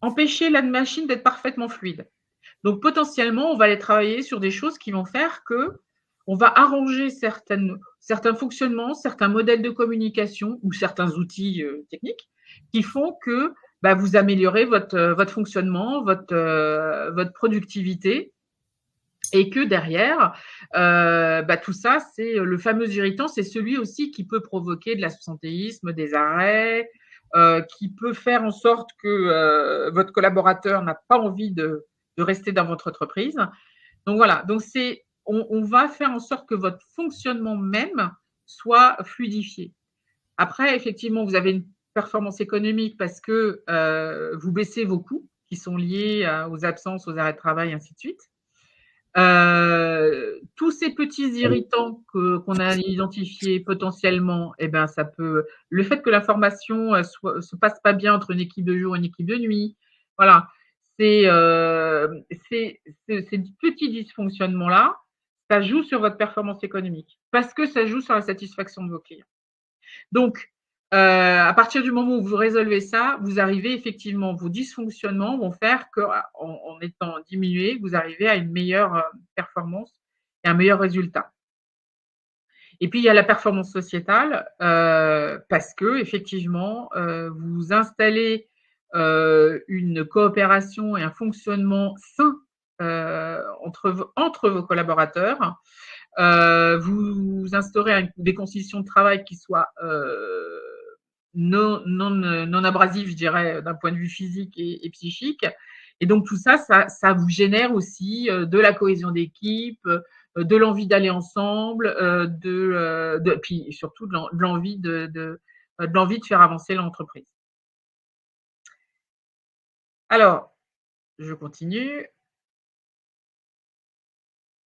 C: empêcher la machine d'être parfaitement fluide. Donc potentiellement, on va aller travailler sur des choses qui vont faire que on va arranger certains fonctionnements, certains modèles de communication ou certains outils techniques qui font que vous améliorez votre fonctionnement, votre productivité, et que derrière, tout ça, c'est le fameux irritant, c'est celui aussi qui peut provoquer de l'absentéisme, des arrêts, qui peut faire en sorte que votre collaborateur n'a pas envie de rester dans votre entreprise. Donc voilà, donc on va faire en sorte que votre fonctionnement même soit fluidifié. Après, effectivement, vous avez une performance économique parce que vous baissez vos coûts qui sont liés aux absences, aux arrêts de travail, ainsi de suite. Tous ces petits irritants qu'on a identifiés potentiellement, ça peut, le fait que l'information se passe pas bien entre une équipe de jour et une équipe de nuit, voilà, ces petits dysfonctionnements-là, ça joue sur votre performance économique parce que ça joue sur la satisfaction de vos clients. Donc, à partir du moment où vous résolvez ça, vous arrivez effectivement, vos dysfonctionnements vont faire qu'en étant diminués, vous arrivez à une meilleure performance et un meilleur résultat. Et puis, il y a la performance sociétale, parce que effectivement, vous installez une coopération et un fonctionnement sain entre vos collaborateurs. Vous instaurez des conditions de travail qui soient non abrasives, je dirais, d'un point de vue physique et psychique. Et donc, tout ça, ça vous génère aussi de la cohésion d'équipe, de l'envie d'aller ensemble, puis surtout de l'envie de faire avancer l'entreprise. Alors, je continue.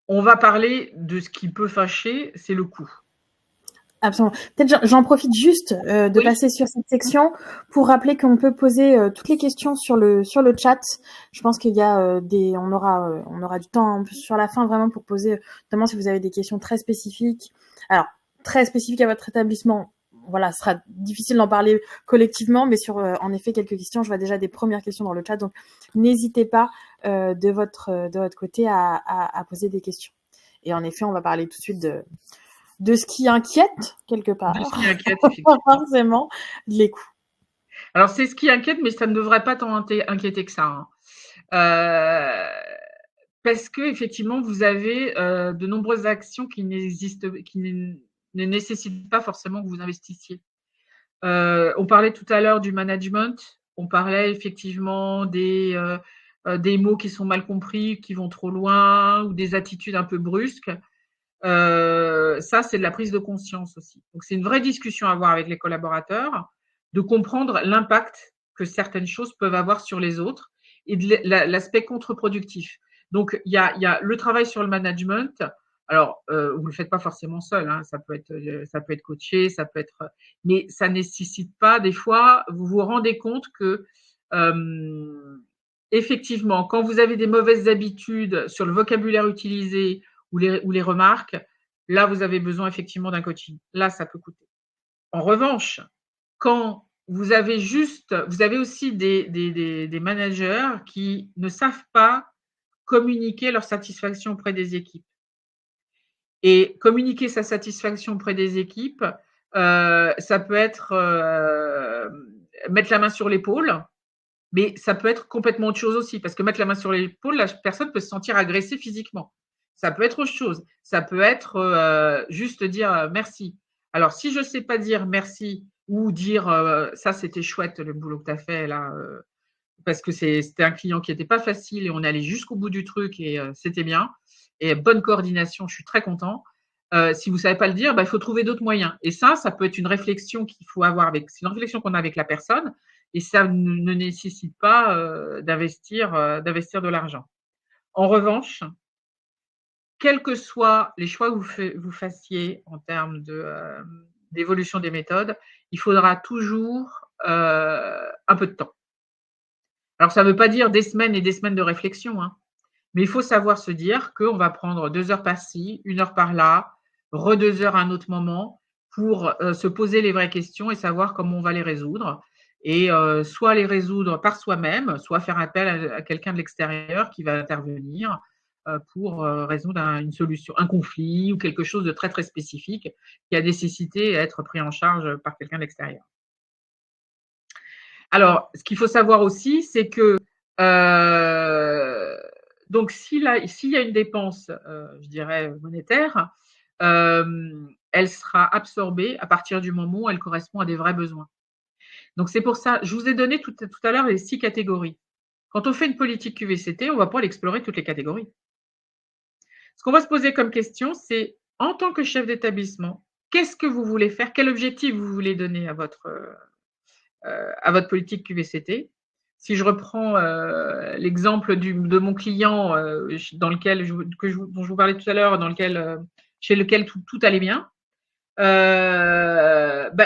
C: On va parler de ce qui peut fâcher, c'est le coût.
A: Absolument. Peut-être j'en profite juste de passer sur cette section pour rappeler qu'on peut poser toutes les questions sur le chat. Je pense qu'il y a on aura du temps en plus sur la fin vraiment pour poser, notamment si vous avez des questions très spécifiques. Alors, très spécifiques à votre établissement. Voilà, ce sera difficile d'en parler collectivement, mais sur en effet quelques questions. Je vois déjà des premières questions dans le chat, donc n'hésitez pas de votre côté à poser des questions. Et en effet, on va parler tout de suite de ce qui inquiète quelque part.
C: De ce qui inquiète, effectivement.
A: Forcément, les coûts.
C: Alors, c'est ce qui inquiète, mais ça ne devrait pas tant inquiéter que ça. Parce que effectivement, vous avez de nombreuses actions qui ne nécessitent pas forcément que vous investissiez. On parlait tout à l'heure du management. On parlait effectivement des mots qui sont mal compris, qui vont trop loin, ou des attitudes un peu brusques. Ça, c'est de la prise de conscience aussi. Donc, c'est une vraie discussion à avoir avec les collaborateurs, de comprendre l'impact que certaines choses peuvent avoir sur les autres et de l'aspect contre-productif. Donc, il y a le travail sur le management. Alors, vous ne le faites pas forcément seul, hein. Ça peut être coaché, mais ça nécessite pas. Des fois, vous vous rendez compte que effectivement, quand vous avez des mauvaises habitudes sur le vocabulaire utilisé ou les remarques, là, vous avez besoin effectivement d'un coaching. Là, ça peut coûter. En revanche, quand vous avez aussi des managers qui ne savent pas communiquer leur satisfaction auprès des équipes. Et communiquer sa satisfaction auprès des équipes, ça peut être mettre la main sur l'épaule, mais ça peut être complètement autre chose aussi, parce que mettre la main sur l'épaule, la personne peut se sentir agressée physiquement. Ça peut être autre chose. Ça peut être juste dire merci. Alors, si je ne sais pas dire merci ou dire ça, c'était chouette le boulot que tu as fait là, parce que c'était un client qui n'était pas facile et on allait jusqu'au bout du truc et c'était bien. Et bonne coordination, je suis très content. Si vous ne savez pas le dire, il faut trouver d'autres moyens. Et ça peut être une réflexion qu'il faut avoir c'est une réflexion qu'on a avec la personne et ça ne nécessite pas d'investir de l'argent. En revanche, quels que soient les choix que vous fassiez en termes d'évolution des méthodes, il faudra toujours un peu de temps. Alors, ça ne veut pas dire des semaines et des semaines de réflexion, hein, mais il faut savoir se dire qu'on va prendre 2 heures par-ci, 1 heure par-là, 2 heures à un autre moment pour se poser les vraies questions et savoir comment on va les résoudre. Et soit les résoudre par soi-même, soit faire appel à quelqu'un de l'extérieur qui va intervenir pour résoudre une solution, un conflit ou quelque chose de très, très spécifique qui a nécessité à être pris en charge par quelqu'un de l'extérieur. Alors, ce qu'il faut savoir aussi, c'est que donc s'il y a une dépense, je dirais monétaire, elle sera absorbée à partir du moment où elle correspond à des vrais besoins. Donc c'est pour ça, je vous ai donné tout à l'heure les 6 catégories. Quand on fait une politique QVCT, on ne va pas l'explorer toutes les catégories. Ce qu'on va se poser comme question, c'est en tant que chef d'établissement, qu'est-ce que vous voulez faire? Quel objectif vous voulez donner à votre politique QVCT? Si je reprends l'exemple de mon client dont je vous parlais tout à l'heure, chez lequel tout allait bien,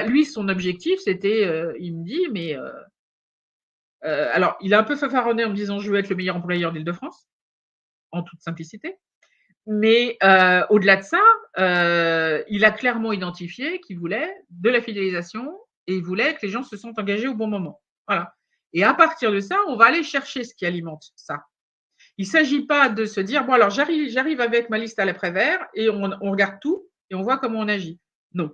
C: lui, son objectif, c'était, il me dit, mais alors, il a un peu fanfaronné en me disant, je veux être le meilleur employeur d'Île-de-France, en toute simplicité. Mais au-delà de ça, il a clairement identifié qu'il voulait de la fidélisation et il voulait que les gens se sentent engagés au bon moment. Voilà. Et à partir de ça, on va aller chercher ce qui alimente ça. Il ne s'agit pas de se dire, bon, alors j'arrive avec ma liste à l'après-vert et on regarde tout et on voit comment on agit. Non.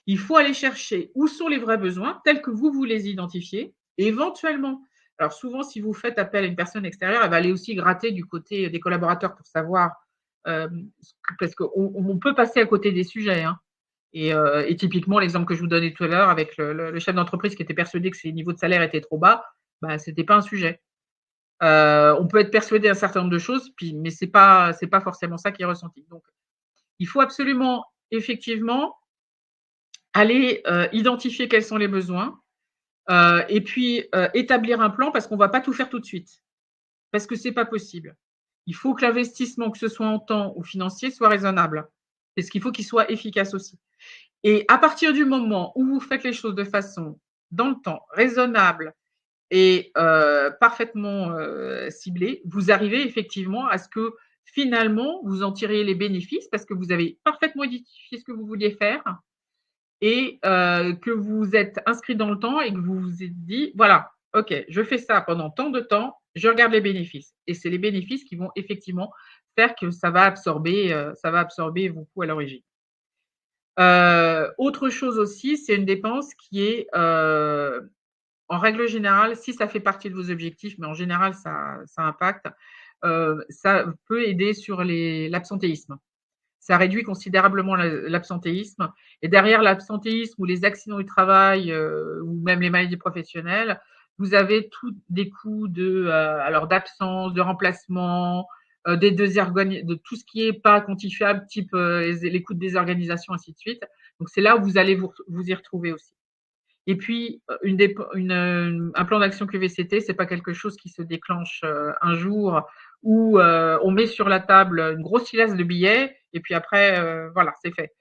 C: Il faut aller chercher où sont les vrais besoins tels que vous les identifiez et éventuellement. Alors souvent, si vous faites appel à une personne extérieure, elle va aller aussi gratter du côté des collaborateurs pour savoir, parce qu'on peut passer à côté des sujets. Hein. Et typiquement, l'exemple que je vous donnais tout à l'heure avec le chef d'entreprise qui était persuadé que ses niveaux de salaire étaient trop bas, ce n'était pas un sujet. On peut être persuadé d'un certain nombre de choses, mais c'est pas forcément ça qui est ressenti. Donc, il faut absolument, effectivement, aller identifier quels sont les besoins et puis établir un plan parce qu'on ne va pas tout faire tout de suite. Parce que ce n'est pas possible. Il faut que l'investissement, que ce soit en temps ou financier, soit raisonnable. Parce qu'il faut qu'il soit efficace aussi. Et à partir du moment où vous faites les choses de façon, dans le temps, raisonnable et parfaitement ciblée, vous arrivez effectivement à ce que finalement, vous en tiriez les bénéfices parce que vous avez parfaitement identifié ce que vous vouliez faire et que vous êtes inscrit dans le temps et que vous vous êtes dit, voilà, ok, je fais ça pendant tant de temps, je regarde les bénéfices. Et c'est les bénéfices qui vont effectivement faire que ça va absorber vos coûts à l'origine. Autre chose aussi, c'est une dépense qui est, en règle générale, si ça fait partie de vos objectifs, mais en général, ça impacte, ça peut aider sur l'absentéisme. Ça réduit considérablement l'absentéisme. Et derrière l'absentéisme ou les accidents du travail ou même les maladies professionnelles, vous avez tous des coûts d'absence, de remplacement, de tout ce qui n'est pas quantifiable, type les coûts de désorganisation, ainsi de suite. Donc, c'est là où vous allez vous y retrouver aussi. Et puis, un plan d'action QVCT, ce n'est pas quelque chose qui se déclenche un jour où on met sur la table une grosse filasse de billets et puis après, voilà, c'est fait.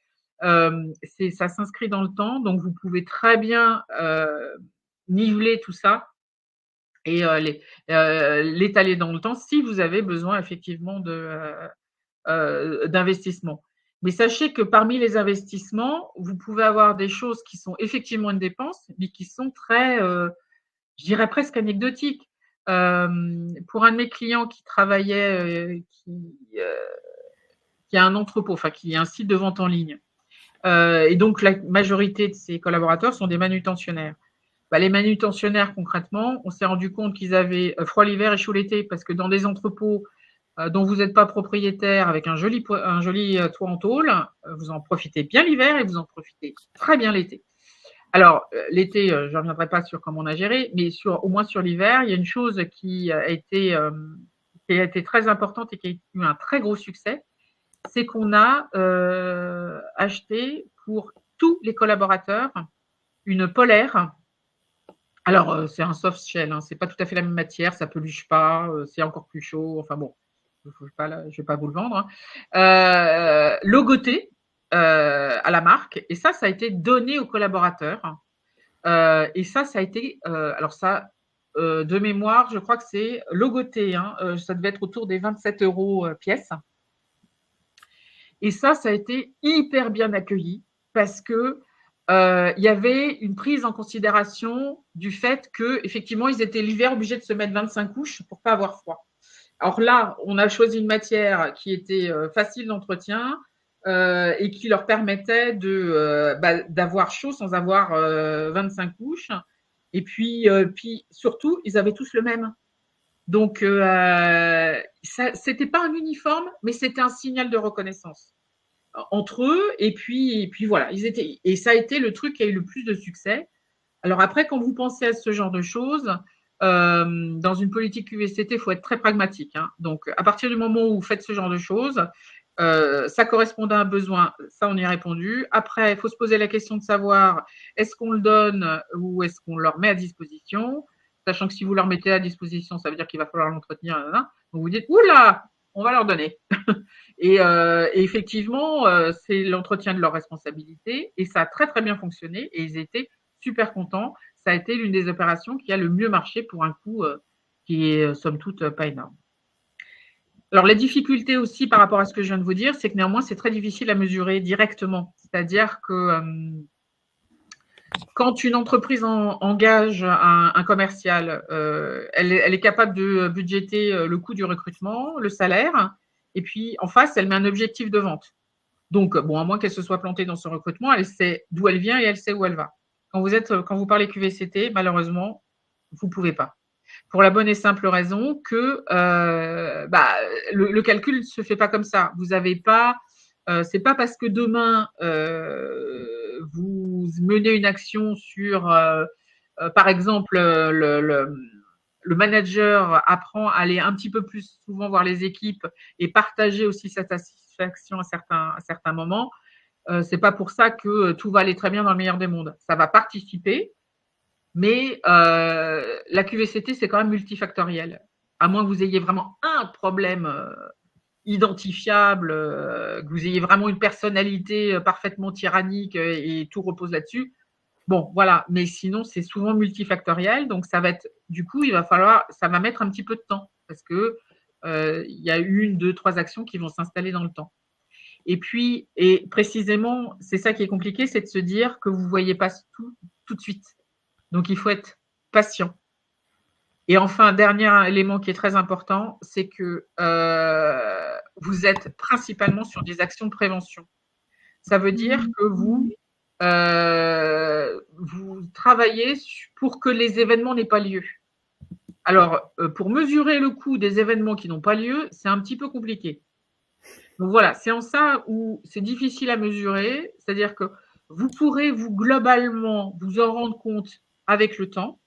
C: Ça s'inscrit dans le temps, donc vous pouvez très bien niveler tout ça et l'étaler dans le temps si vous avez besoin effectivement d'investissement. Mais sachez que parmi les investissements, vous pouvez avoir des choses qui sont effectivement une dépense, mais qui sont très, je dirais presque anecdotiques. Pour un de mes clients qui travaillait, qui a un entrepôt, enfin qui a un site de vente en ligne, et donc la majorité de ses collaborateurs sont des manutentionnaires. Les manutentionnaires, concrètement, on s'est rendu compte qu'ils avaient froid l'hiver et chaud l'été parce que dans des entrepôts dont vous n'êtes pas propriétaire avec un joli toit en tôle, vous en profitez bien l'hiver et vous en profitez très bien l'été. Alors, l'été, je ne reviendrai pas sur comment on a géré, mais au moins sur l'hiver, il y a une chose qui a été très importante et qui a eu un très gros succès, c'est qu'on a acheté pour tous les collaborateurs une polaire. Alors, c'est un soft shell, hein, c'est pas tout à fait la même matière, ça peluche pas, c'est encore plus chaud, enfin bon, je vais pas vous le vendre. Logoté à la marque, et ça a été donné aux collaborateurs. Et ça a été, alors ça, de mémoire, je crois que c'est logoté, hein, ça devait être autour des 27 € pièce. Et ça a été hyper bien accueilli parce que il y avait une prise en considération du fait qu'effectivement, ils étaient l'hiver obligés de se mettre 25 couches pour pas avoir froid. Alors là, on a choisi une matière qui était facile d'entretien et qui leur permettait d'avoir chaud sans avoir 25 couches. Et puis surtout, ils avaient tous le même. Donc, c'était pas un uniforme, mais c'était un signal de reconnaissance entre eux. Et puis voilà, et ça a été le truc qui a eu le plus de succès. Alors après, quand vous pensez à ce genre de choses, dans une politique QVCT, il faut être très pragmatique, hein. Donc, à partir du moment où vous faites ce genre de choses, ça correspondait à un besoin, ça on y a répondu. Après, il faut se poser la question de savoir est-ce qu'on le donne ou est-ce qu'on leur met à disposition, sachant que si vous leur mettez à disposition, ça veut dire qu'il va falloir l'entretenir. Donc vous dites oula, on va leur donner. Et effectivement, c'est l'entretien de leur responsabilité et ça a très très bien fonctionné et ils étaient super contents. Ça a été l'une des opérations qui a le mieux marché pour un coût qui est somme toute pas énorme. Alors, les difficultés aussi par rapport à ce que je viens de vous dire, c'est que néanmoins, c'est très difficile à mesurer directement. C'est-à-dire que quand une entreprise engage un commercial, elle est capable de budgéter le coût du recrutement, le salaire, et puis en face, elle met un objectif de vente. Donc, bon, à moins qu'elle se soit plantée dans son recrutement, elle sait d'où elle vient et elle sait où elle va. Quand vous parlez QVCT, malheureusement, vous ne pouvez pas. Pour la bonne et simple raison que le calcul ne se fait pas comme ça. Vous n'avez pas, c'est pas parce que demain vous menez une action sur, par exemple, le manager apprend à aller un petit peu plus souvent voir les équipes et partager aussi sa satisfaction à certains moments. C'est pas pour ça que tout va aller très bien dans le meilleur des mondes. Ça va participer, mais la QVCT, c'est quand même multifactoriel. À moins que vous ayez vraiment un problème identifiable, que vous ayez vraiment une personnalité parfaitement tyrannique et tout repose là-dessus. Bon, voilà. Mais sinon, c'est souvent multifactoriel. Donc, ça va être, du coup, ça va mettre un petit peu de temps parce que il y a 1, 2, 3 actions qui vont s'installer dans le temps. Et puis, et précisément, c'est ça qui est compliqué, c'est de se dire que vous ne voyez pas tout de suite. Donc, il faut être patient. Et enfin, dernier élément qui est très important, c'est que vous êtes principalement sur des actions de prévention. Ça veut dire que vous travaillez pour que les événements n'aient pas lieu. Alors, pour mesurer le coût des événements qui n'ont pas lieu, c'est un petit peu compliqué. Donc voilà, c'est en ça où c'est difficile à mesurer, c'est-à-dire que vous pourrez globalement vous en rendre compte avec le temps,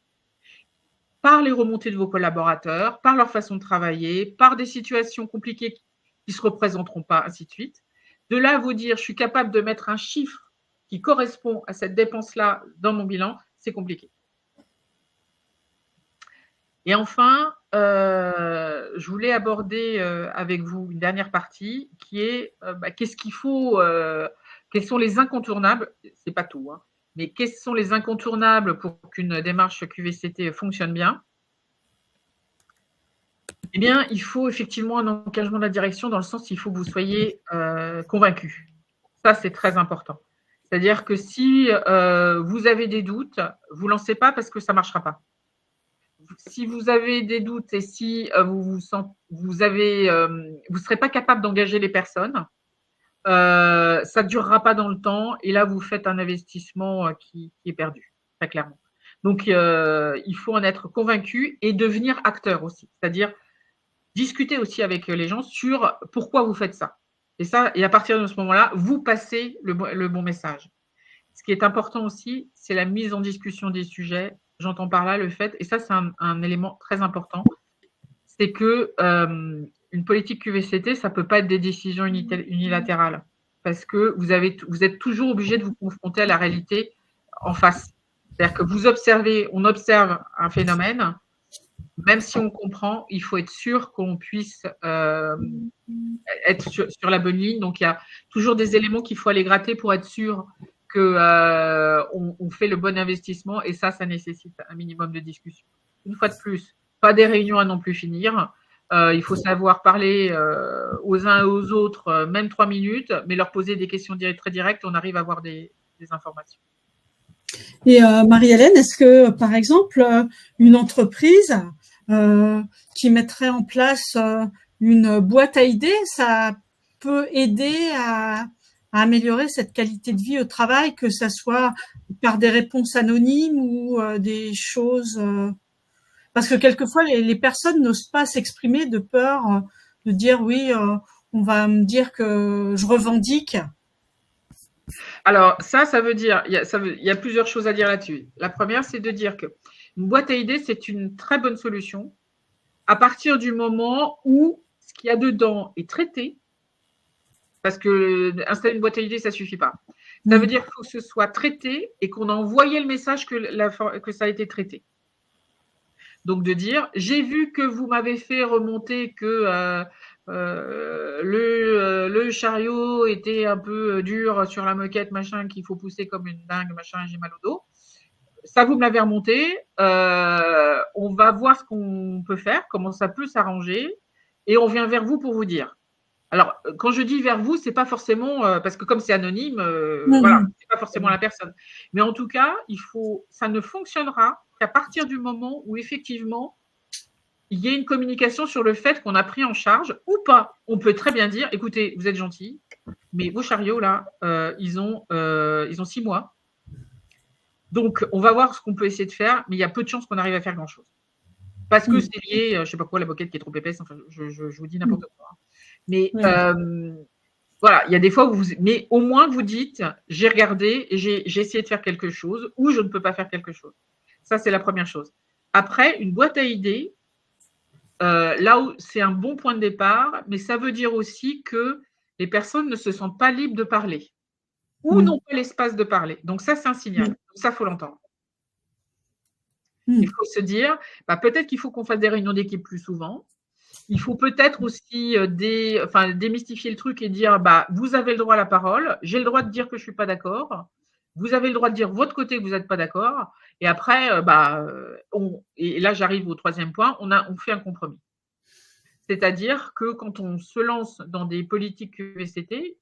C: par les remontées de vos collaborateurs, par leur façon de travailler, par des situations compliquées qui ne se représenteront pas, ainsi de suite. De là à vous dire, je suis capable de mettre un chiffre qui correspond à cette dépense-là dans mon bilan, c'est compliqué. Et enfin, je voulais aborder avec vous une dernière partie qui est qu'est-ce qu'il faut, quels sont les incontournables, c'est pas tout, hein, mais quels sont les incontournables pour qu'une démarche QVCT fonctionne bien? Eh bien, il faut effectivement un engagement de la direction dans le sens où il faut que vous soyez convaincus. Ça, c'est très important. C'est-à-dire que si vous avez des doutes, vous ne lancez pas parce que ça ne marchera pas. Si vous avez des doutes et si vous ne serez pas capable d'engager les personnes, ça ne durera pas dans le temps et là, vous faites un investissement qui est perdu, très clairement. Donc, il faut en être convaincu et devenir acteur aussi. C'est-à-dire discuter aussi avec les gens sur pourquoi vous faites ça. Et à partir de ce moment-là, vous passez le bon message. Ce qui est important aussi, c'est la mise en discussion des sujets. J'entends par là le fait, et ça c'est un élément très important, c'est que une politique QVCT, ça ne peut pas être des décisions unilatérales parce que vous êtes toujours obligé de vous confronter à la réalité en face. C'est-à-dire que on observe un phénomène, même si on comprend, il faut être sûr qu'on puisse être sur la bonne ligne. Donc, il y a toujours des éléments qu'il faut aller gratter pour être sûr qu'on fait le bon investissement. Et ça nécessite un minimum de discussion. Une fois de plus, pas des réunions à non plus finir. Il faut savoir parler aux uns et aux autres, même 3 minutes, mais leur poser des questions très directes, on arrive à avoir des informations.
B: Et Marie-Hélène, est-ce que, par exemple, une entreprise qui mettrait en place une boîte à idées, ça peut aider à améliorer cette qualité de vie au travail, que ça soit par des réponses anonymes ou des choses… parce que quelquefois, les personnes n'osent pas s'exprimer de peur de dire oui, on va me dire que je revendique.
C: Alors, ça veut dire, il y a plusieurs choses à dire là-dessus. La première, c'est de dire que une boîte à idées, c'est une très bonne solution à partir du moment où ce qu'il y a dedans est traité, parce que installer une boîte à idées, ça ne suffit pas. Ça veut dire qu'il faut que ce soit traité et qu'on a envoyé le message que ça a été traité. Donc, de dire, j'ai vu que vous m'avez fait remonter que le chariot était un peu dur sur la moquette, machin, qu'il faut pousser comme une dingue, machin, j'ai mal au dos. Ça, vous me l'avez remonté. On va voir ce qu'on peut faire, comment ça peut s'arranger, et on vient vers vous pour vous dire. Alors, quand je dis vers vous, c'est pas forcément parce que comme c'est anonyme, voilà, c'est pas forcément la personne. Mais en tout cas, ça ne fonctionnera qu'à partir du moment où effectivement il y ait une communication sur le fait qu'on a pris en charge ou pas. On peut très bien dire, écoutez, vous êtes gentil, mais vos chariots là, ils ont 6 mois. Donc, on va voir ce qu'on peut essayer de faire, mais il y a peu de chances qu'on arrive à faire grand-chose. Parce que c'est lié, je ne sais pas quoi, la moquette qui est trop épaisse, enfin, je vous dis n'importe quoi. Mais voilà, il y a des fois où mais au moins vous dites, j'ai regardé et j'ai essayé de faire quelque chose ou je ne peux pas faire quelque chose. Ça, c'est la première chose. Après, une boîte à idées, là où c'est un bon point de départ, mais ça veut dire aussi que les personnes ne se sentent pas libres de parler ou n'ont pas l'espace de parler. Donc ça, c'est un signal. Donc ça, il faut l'entendre. Il faut se dire, peut-être qu'il faut qu'on fasse des réunions d'équipe plus souvent. Il faut peut-être aussi démystifier le truc et dire, vous avez le droit à la parole, j'ai le droit de dire que je ne suis pas d'accord, vous avez le droit de dire votre côté que vous n'êtes pas d'accord, et après, et là j'arrive au troisième point, on fait un compromis. C'est-à-dire que quand on se lance dans des politiques QVCT,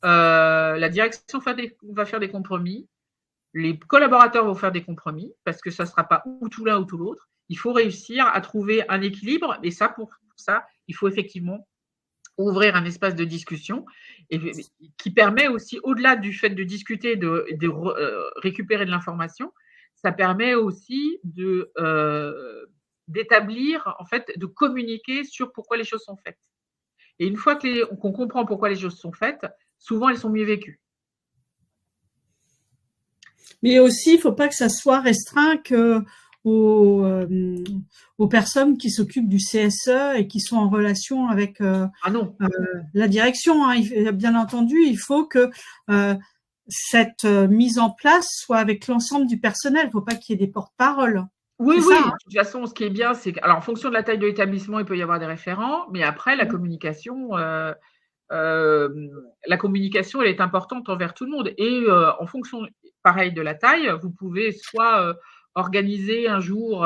C: la direction va faire des compromis, les collaborateurs vont faire des compromis, parce que ça ne sera pas ou tout l'un ou tout l'autre. Il faut réussir à trouver un équilibre, et ça, pour ça, il faut effectivement ouvrir un espace de discussion qui permet aussi, au-delà du fait de discuter, de récupérer de l'information, ça permet aussi d'établir, en fait, de communiquer sur pourquoi les choses sont faites. Et une fois qu'on comprend pourquoi les choses sont faites, souvent elles sont mieux vécues.
B: Mais aussi, il ne faut pas que ça soit restreint aux personnes qui s'occupent du CSE et qui sont en relation avec la direction. Bien entendu, il faut que cette mise en place soit avec l'ensemble du personnel. Il ne faut pas qu'il y ait des porte-paroles.
C: Oui. De toute façon, ce qui est bien, c'est qu'en fonction de la taille de l'établissement, il peut y avoir des référents, mais après, la communication, elle est importante envers tout le monde. Et en fonction, pareil, de la taille, vous pouvez soit organiser un jour,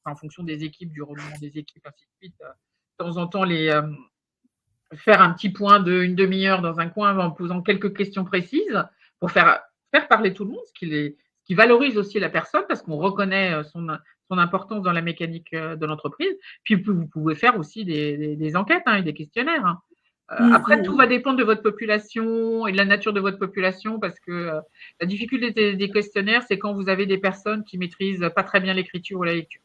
C: en fonction des équipes, du renouvellement des équipes, ainsi de suite, de temps en temps, faire un petit point d'une demi-heure dans un coin en posant quelques questions précises pour faire parler tout le monde, ce qui valorise aussi la personne parce qu'on reconnaît son importance dans la mécanique de l'entreprise. Puis vous pouvez faire aussi des enquêtes et des questionnaires. Après, tout va dépendre de votre population et de la nature de votre population parce que la difficulté des questionnaires, c'est quand vous avez des personnes qui maîtrisent pas très bien l'écriture ou la lecture.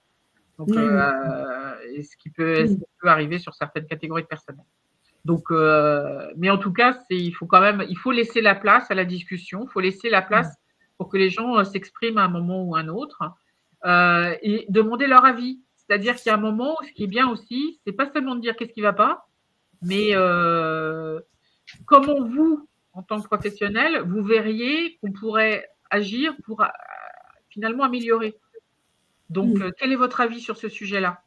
C: Donc, ce qui peut arriver sur certaines catégories de personnel. Donc, mais en tout cas, il faut laisser la place à la discussion, il faut laisser la place pour que les gens s'expriment à un moment ou à un autre et demander leur avis. C'est-à-dire qu'il y a un moment où ce qui est bien aussi, c'est pas seulement de dire qu'est-ce qui va pas, mais comment vous, en tant que professionnel, vous verriez qu'on pourrait agir pour finalement améliorer. Donc, quel est votre avis sur ce sujet-là?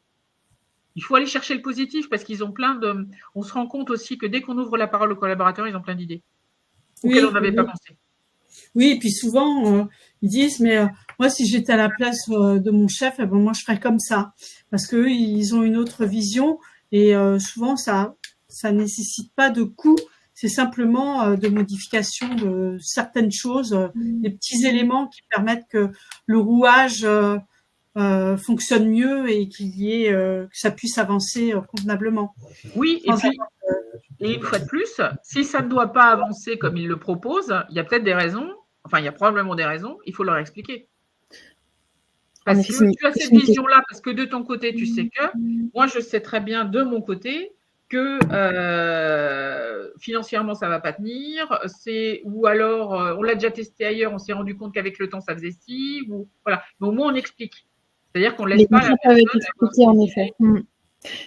C: Il faut aller chercher le positif parce qu'ils ont plein de. On se rend compte aussi que dès qu'on ouvre la parole aux collaborateurs, ils ont plein d'idées auxquelles on n'avait pas pensé.
B: Oui, et puis souvent, ils disent, mais moi, si j'étais à la place de mon chef, eh ben, moi, je ferais comme ça. Parce qu'eux, ils ont une autre vision et souvent, ça nécessite pas de coût. C'est simplement de modification de certaines choses, des petits éléments qui permettent que le rouage fonctionne mieux et que ça puisse avancer convenablement.
C: Oui, et puis, et une fois de plus, si ça ne doit pas avancer comme ils le proposent, il y a peut-être des raisons, enfin, il y a probablement des raisons, il faut leur expliquer. Parce que tu as cette vision-là, parce que de ton côté, tu sais que, moi, je sais très bien de mon côté que financièrement, ça ne va pas tenir, ou alors, on l'a déjà testé ailleurs, on s'est rendu compte qu'avec le temps, ça faisait ci, ou voilà. Mais au moins, on explique. C'est-à-dire qu'on ne laisse pas la personne.
A: Expliquer, en effet.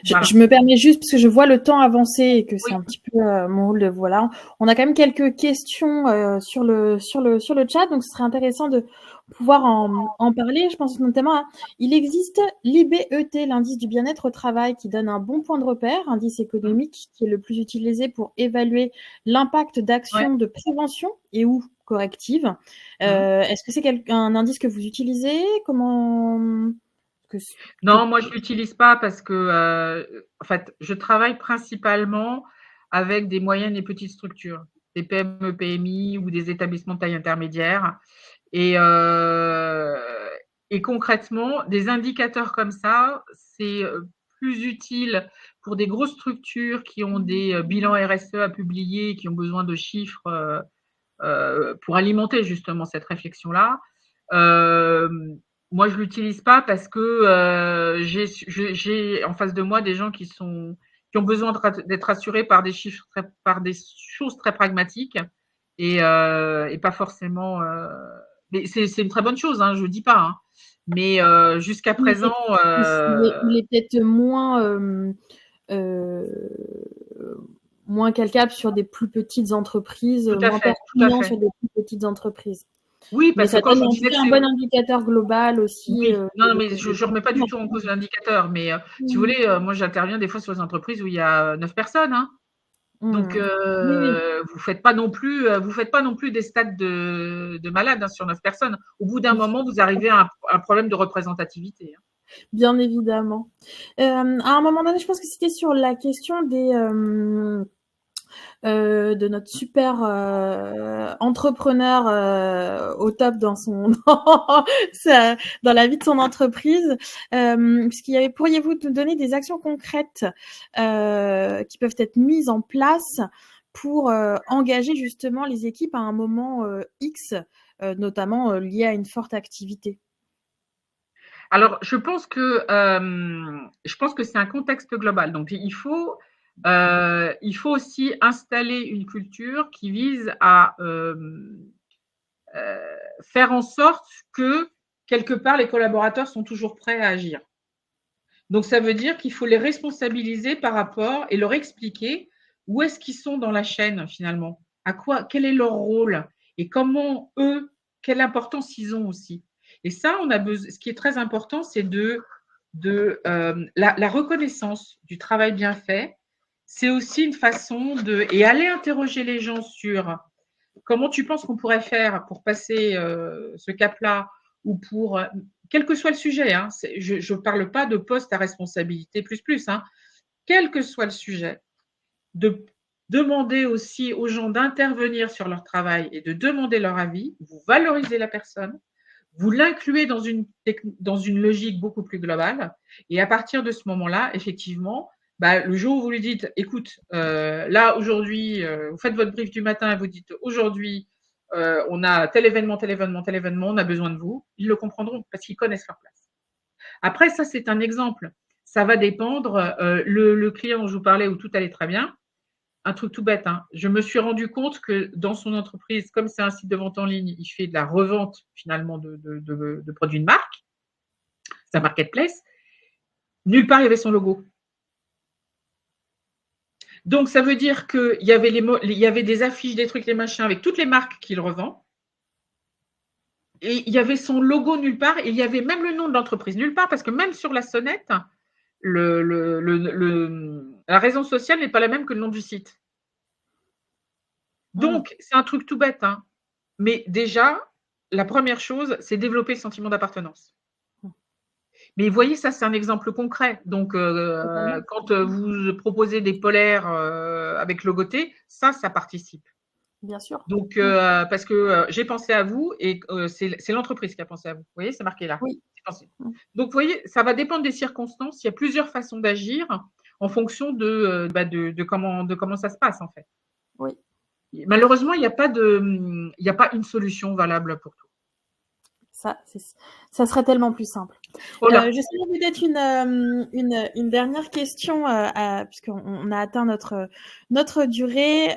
A: Je me permets juste, parce que je vois le temps avancer et que c'est un petit peu mon rôle de voilà. On a quand même quelques questions sur le chat, donc ce serait intéressant de pouvoir en parler. Je pense notamment à il existe l'IBET, l'indice du bien-être au travail, qui donne un bon point de repère, indice économique qui est le plus utilisé pour évaluer l'impact d'actions de prévention et ou correctives. Est-ce que c'est un indice que vous utilisez? Comment
C: Non, moi, je ne l'utilise pas parce que, en fait, je travaille principalement avec des moyennes et petites structures, des PME, PMI ou des établissements de taille intermédiaire. Et concrètement, des indicateurs comme ça, c'est plus utile pour des grosses structures qui ont des bilans RSE à publier, qui ont besoin de chiffres pour alimenter justement cette réflexion-là. Moi, je ne l'utilise pas parce que j'ai en face de moi des gens qui ont besoin d'être assurés par des chiffres, par des choses très pragmatiques et pas forcément. Mais c'est une très bonne chose, hein, je ne dis pas. Hein. Mais jusqu'à présent.
A: Il est peut-être moins calcable sur des plus petites entreprises, moins pertinent sur des plus petites entreprises.
C: Oui, parce que quand je disais
A: un bon indicateur global aussi.
C: Oui, non, mais je ne remets pas du tout en cause l'indicateur. Mais si vous voulez, moi, j'interviens des fois sur les entreprises où il y a 9 personnes. Hein. Donc, vous faites pas non plus des stades de malades hein, sur 9 personnes. Au bout d'un moment, vous arrivez à un problème de représentativité. Hein.
A: Bien évidemment. À un moment donné, je pense que c'était sur la question de notre super entrepreneur au top dans dans la vie de son entreprise, pourriez-vous nous donner des actions concrètes qui peuvent être mises en place pour engager justement les équipes à un moment X, notamment lié à une forte activité?
C: Alors, je pense que c'est un contexte global. Donc, il faut aussi installer une culture qui vise à faire en sorte que, quelque part, les collaborateurs sont toujours prêts à agir. Donc, ça veut dire qu'il faut les responsabiliser par rapport et leur expliquer où est-ce qu'ils sont dans la chaîne, finalement. Quel est leur rôle et comment, eux, quelle importance ils ont aussi. Et ça, ce qui est très important, c'est la reconnaissance du travail bien fait. C'est aussi une façon et aller interroger les gens sur comment tu penses qu'on pourrait faire pour passer ce cap-là ou pour, quel que soit le sujet, hein, je ne parle pas de poste à responsabilité plus, hein, quel que soit le sujet, de demander aussi aux gens d'intervenir sur leur travail et de demander leur avis, vous valorisez la personne, vous l'incluez dans une logique beaucoup plus globale. Et à partir de ce moment-là, effectivement, le jour où vous lui dites, écoute, là, aujourd'hui, vous faites votre brief du matin et vous dites, aujourd'hui, on a tel événement, on a besoin de vous, ils le comprendront parce qu'ils connaissent leur place. Après, ça, c'est un exemple. Ça va dépendre. Le client dont je vous parlais où tout allait très bien, un truc tout bête, hein. Je me suis rendu compte que dans son entreprise, comme c'est un site de vente en ligne, il fait de la revente finalement de produits de marque, c'est un marketplace. Nulle part, il y avait son logo. Donc, ça veut dire qu'il y avait il y avait des affiches, des trucs, des machins avec toutes les marques qu'il revend. Et il y avait son logo nulle part. Et il y avait même le nom de l'entreprise nulle part, parce que même sur la sonnette, la raison sociale n'est pas la même que le nom du site. Donc, c'est un truc tout bête, hein. Mais déjà, la première chose, c'est développer le sentiment d'appartenance. Mais vous voyez, ça, c'est un exemple concret. Donc, quand vous proposez des polaires avec logoté, ça participe.
A: Bien sûr.
C: Donc, parce que j'ai pensé à vous et c'est l'entreprise qui a pensé à vous. Vous voyez, c'est marqué là.
A: Oui.
C: Donc, vous voyez, ça va dépendre des circonstances. Il y a plusieurs façons d'agir en fonction de comment ça se passe, en fait.
A: Oui.
C: Malheureusement, il n'y a pas une solution valable pour tout.
A: Ça serait tellement plus simple.
C: Voilà.
A: Je sais peut-être une dernière question, puisqu'on a atteint notre durée.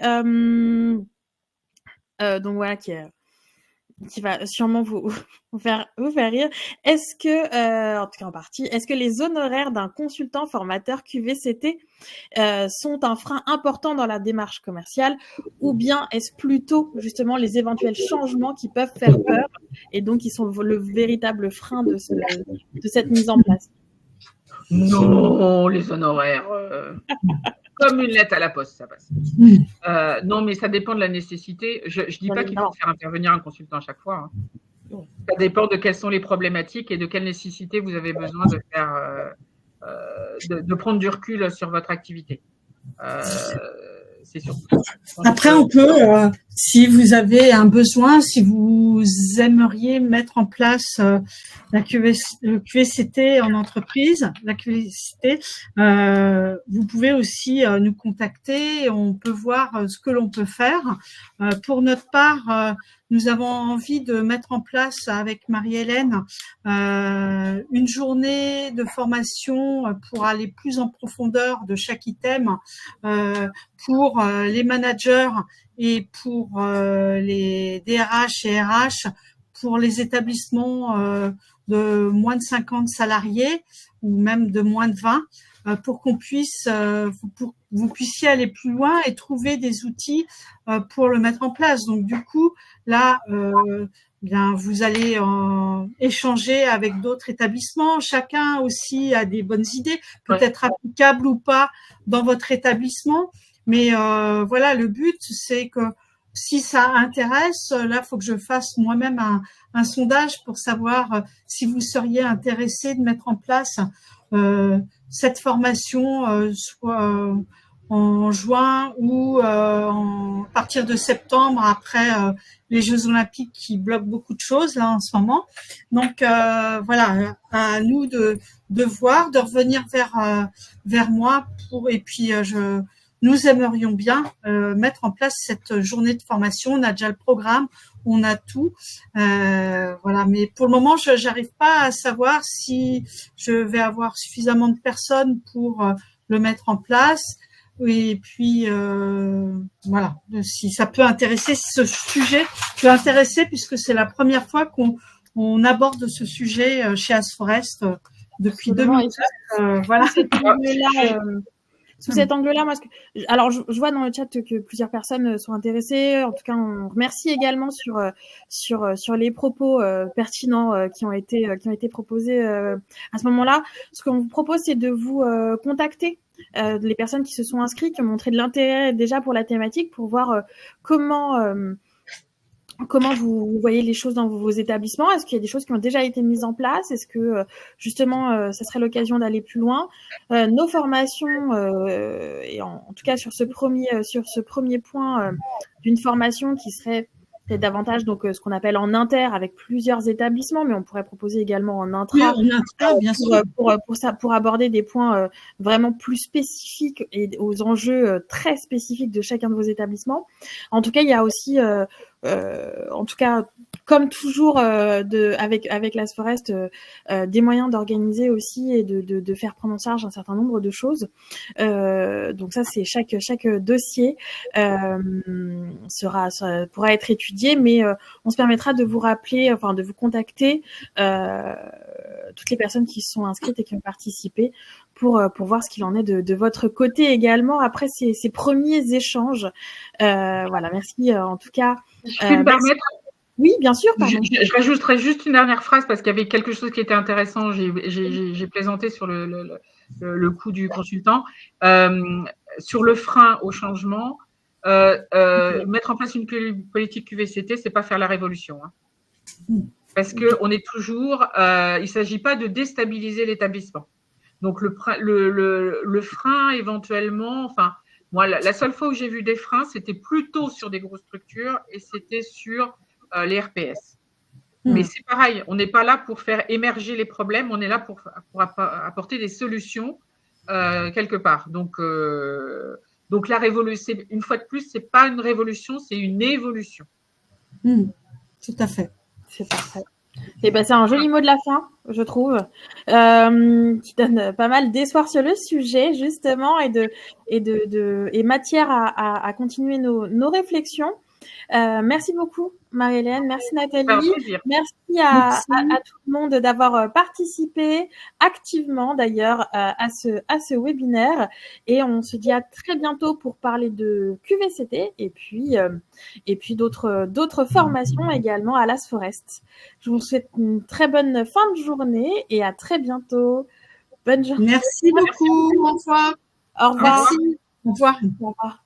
A: Donc voilà, qui va sûrement vous faire rire. Est-ce que, en tout cas en partie, est-ce que les honoraires d'un consultant formateur QVCT sont un frein important dans la démarche commerciale, ou bien est-ce plutôt justement les éventuels changements qui peuvent faire peur et donc qui sont le véritable frein de cette mise en place?
C: Non, les honoraires, comme une lettre à la poste, ça passe. Non, mais ça dépend de la nécessité. Je ne dis pas qu'il faut faire intervenir un consultant à chaque fois, hein. Ça dépend de quelles sont les problématiques et de quelle nécessité vous avez besoin de faire, de prendre du recul sur votre activité. C'est sûr.
B: Après, on peut, si vous avez un besoin, si vous aimeriez mettre en place le QVCT en entreprise, la QVCT, vous pouvez aussi nous contacter. On peut voir ce que l'on peut faire. Pour notre part, nous avons envie de mettre en place avec Marie-Hélène une journée de formation pour aller plus en profondeur de chaque item pour les managers et pour les DRH et RH, pour les établissements de moins de 50 salariés ou même de moins de 20, pour qu'on puisse, pour vous puissiez aller plus loin et trouver des outils pour le mettre en place. Donc du coup, là, bien, vous allez échanger avec d'autres établissements. Chacun aussi a des bonnes idées, peut-être applicables ou pas dans votre établissement. Mais voilà, le but, c'est que si ça intéresse, là, il faut que je fasse moi-même un sondage pour savoir si vous seriez intéressé de mettre en place cette formation, soit en juin ou à partir de septembre, après les Jeux Olympiques qui bloquent beaucoup de choses là en ce moment. Donc voilà, à nous de voir, de revenir vers moi et puis nous aimerions bien mettre en place cette journée de formation. On a déjà le programme, on a tout. Voilà, mais pour le moment, je n'arrive pas à savoir si je vais avoir suffisamment de personnes pour le mettre en place. Et puis, voilà, si ça peut intéresser, si ce sujet peut intéresser, puisque c'est la première fois qu'on aborde ce sujet chez Asforest depuis 2007. Voilà.
A: Sous cet angle-là, moi, alors je vois dans le chat que plusieurs personnes sont intéressées. En tout cas, on remercie également sur les propos pertinents qui ont été proposés à ce moment-là. Ce qu'on vous propose, c'est de vous contacter les personnes qui se sont inscrites, qui ont montré de l'intérêt déjà pour la thématique, pour voir comment vous voyez les choses dans vos établissements. Est-ce qu'il y a des choses qui ont déjà été mises en place? Est-ce que justement, ça serait l'occasion d'aller plus loin? Nos formations, et en tout cas sur ce premier point d'une formation qui serait peut-être davantage donc ce qu'on appelle en inter avec plusieurs établissements, mais on pourrait proposer également en intra,
B: bien sûr.
A: Pour aborder des points vraiment plus spécifiques et aux enjeux très spécifiques de chacun de vos établissements. En tout cas, il y a aussi en tout cas, comme toujours avec l'Asforest, des moyens d'organiser aussi et de faire prendre en charge un certain nombre de choses. Donc ça, c'est chaque dossier pourra être étudié, mais on se permettra de vous rappeler, enfin de vous contacter toutes les personnes qui se sont inscrites et qui ont participé pour voir ce qu'il en est de votre côté également après ces premiers échanges. Voilà, merci en tout cas.
C: Je peux me permettre.
A: Oui, bien sûr.
C: Je rajouterai juste une dernière phrase parce qu'il y avait quelque chose qui était intéressant. J'ai plaisanté sur le coût du consultant. Sur le frein au changement, mettre en place une politique QVCT, c'est pas faire la révolution. Hein. Parce qu'on est toujours, il ne s'agit pas de déstabiliser l'établissement. Donc le frein éventuellement, enfin, moi la seule fois où j'ai vu des freins, c'était plutôt sur des grosses structures et c'était sur les RPS. Mais c'est pareil, on n'est pas là pour faire émerger les problèmes, on est là pour apporter des solutions quelque part. Donc la révolution, une fois de plus, c'est pas une révolution, c'est une évolution.
B: Tout à fait.
A: C'est parfait. Et ben c'est un joli mot de la fin, je trouve, qui donne pas mal d'espoir sur le sujet justement et matière à continuer nos réflexions. Merci beaucoup Marie-Hélène, merci Nathalie, merci à tout le monde d'avoir participé activement d'ailleurs à ce webinaire et on se dit à très bientôt pour parler de QVCT et puis d'autres formations également à Las Forest. Je vous souhaite une très bonne fin de journée et à très bientôt. Bonne journée.
B: Merci beaucoup. Au revoir.
A: Au revoir.
B: Merci. Au revoir.
A: Au revoir.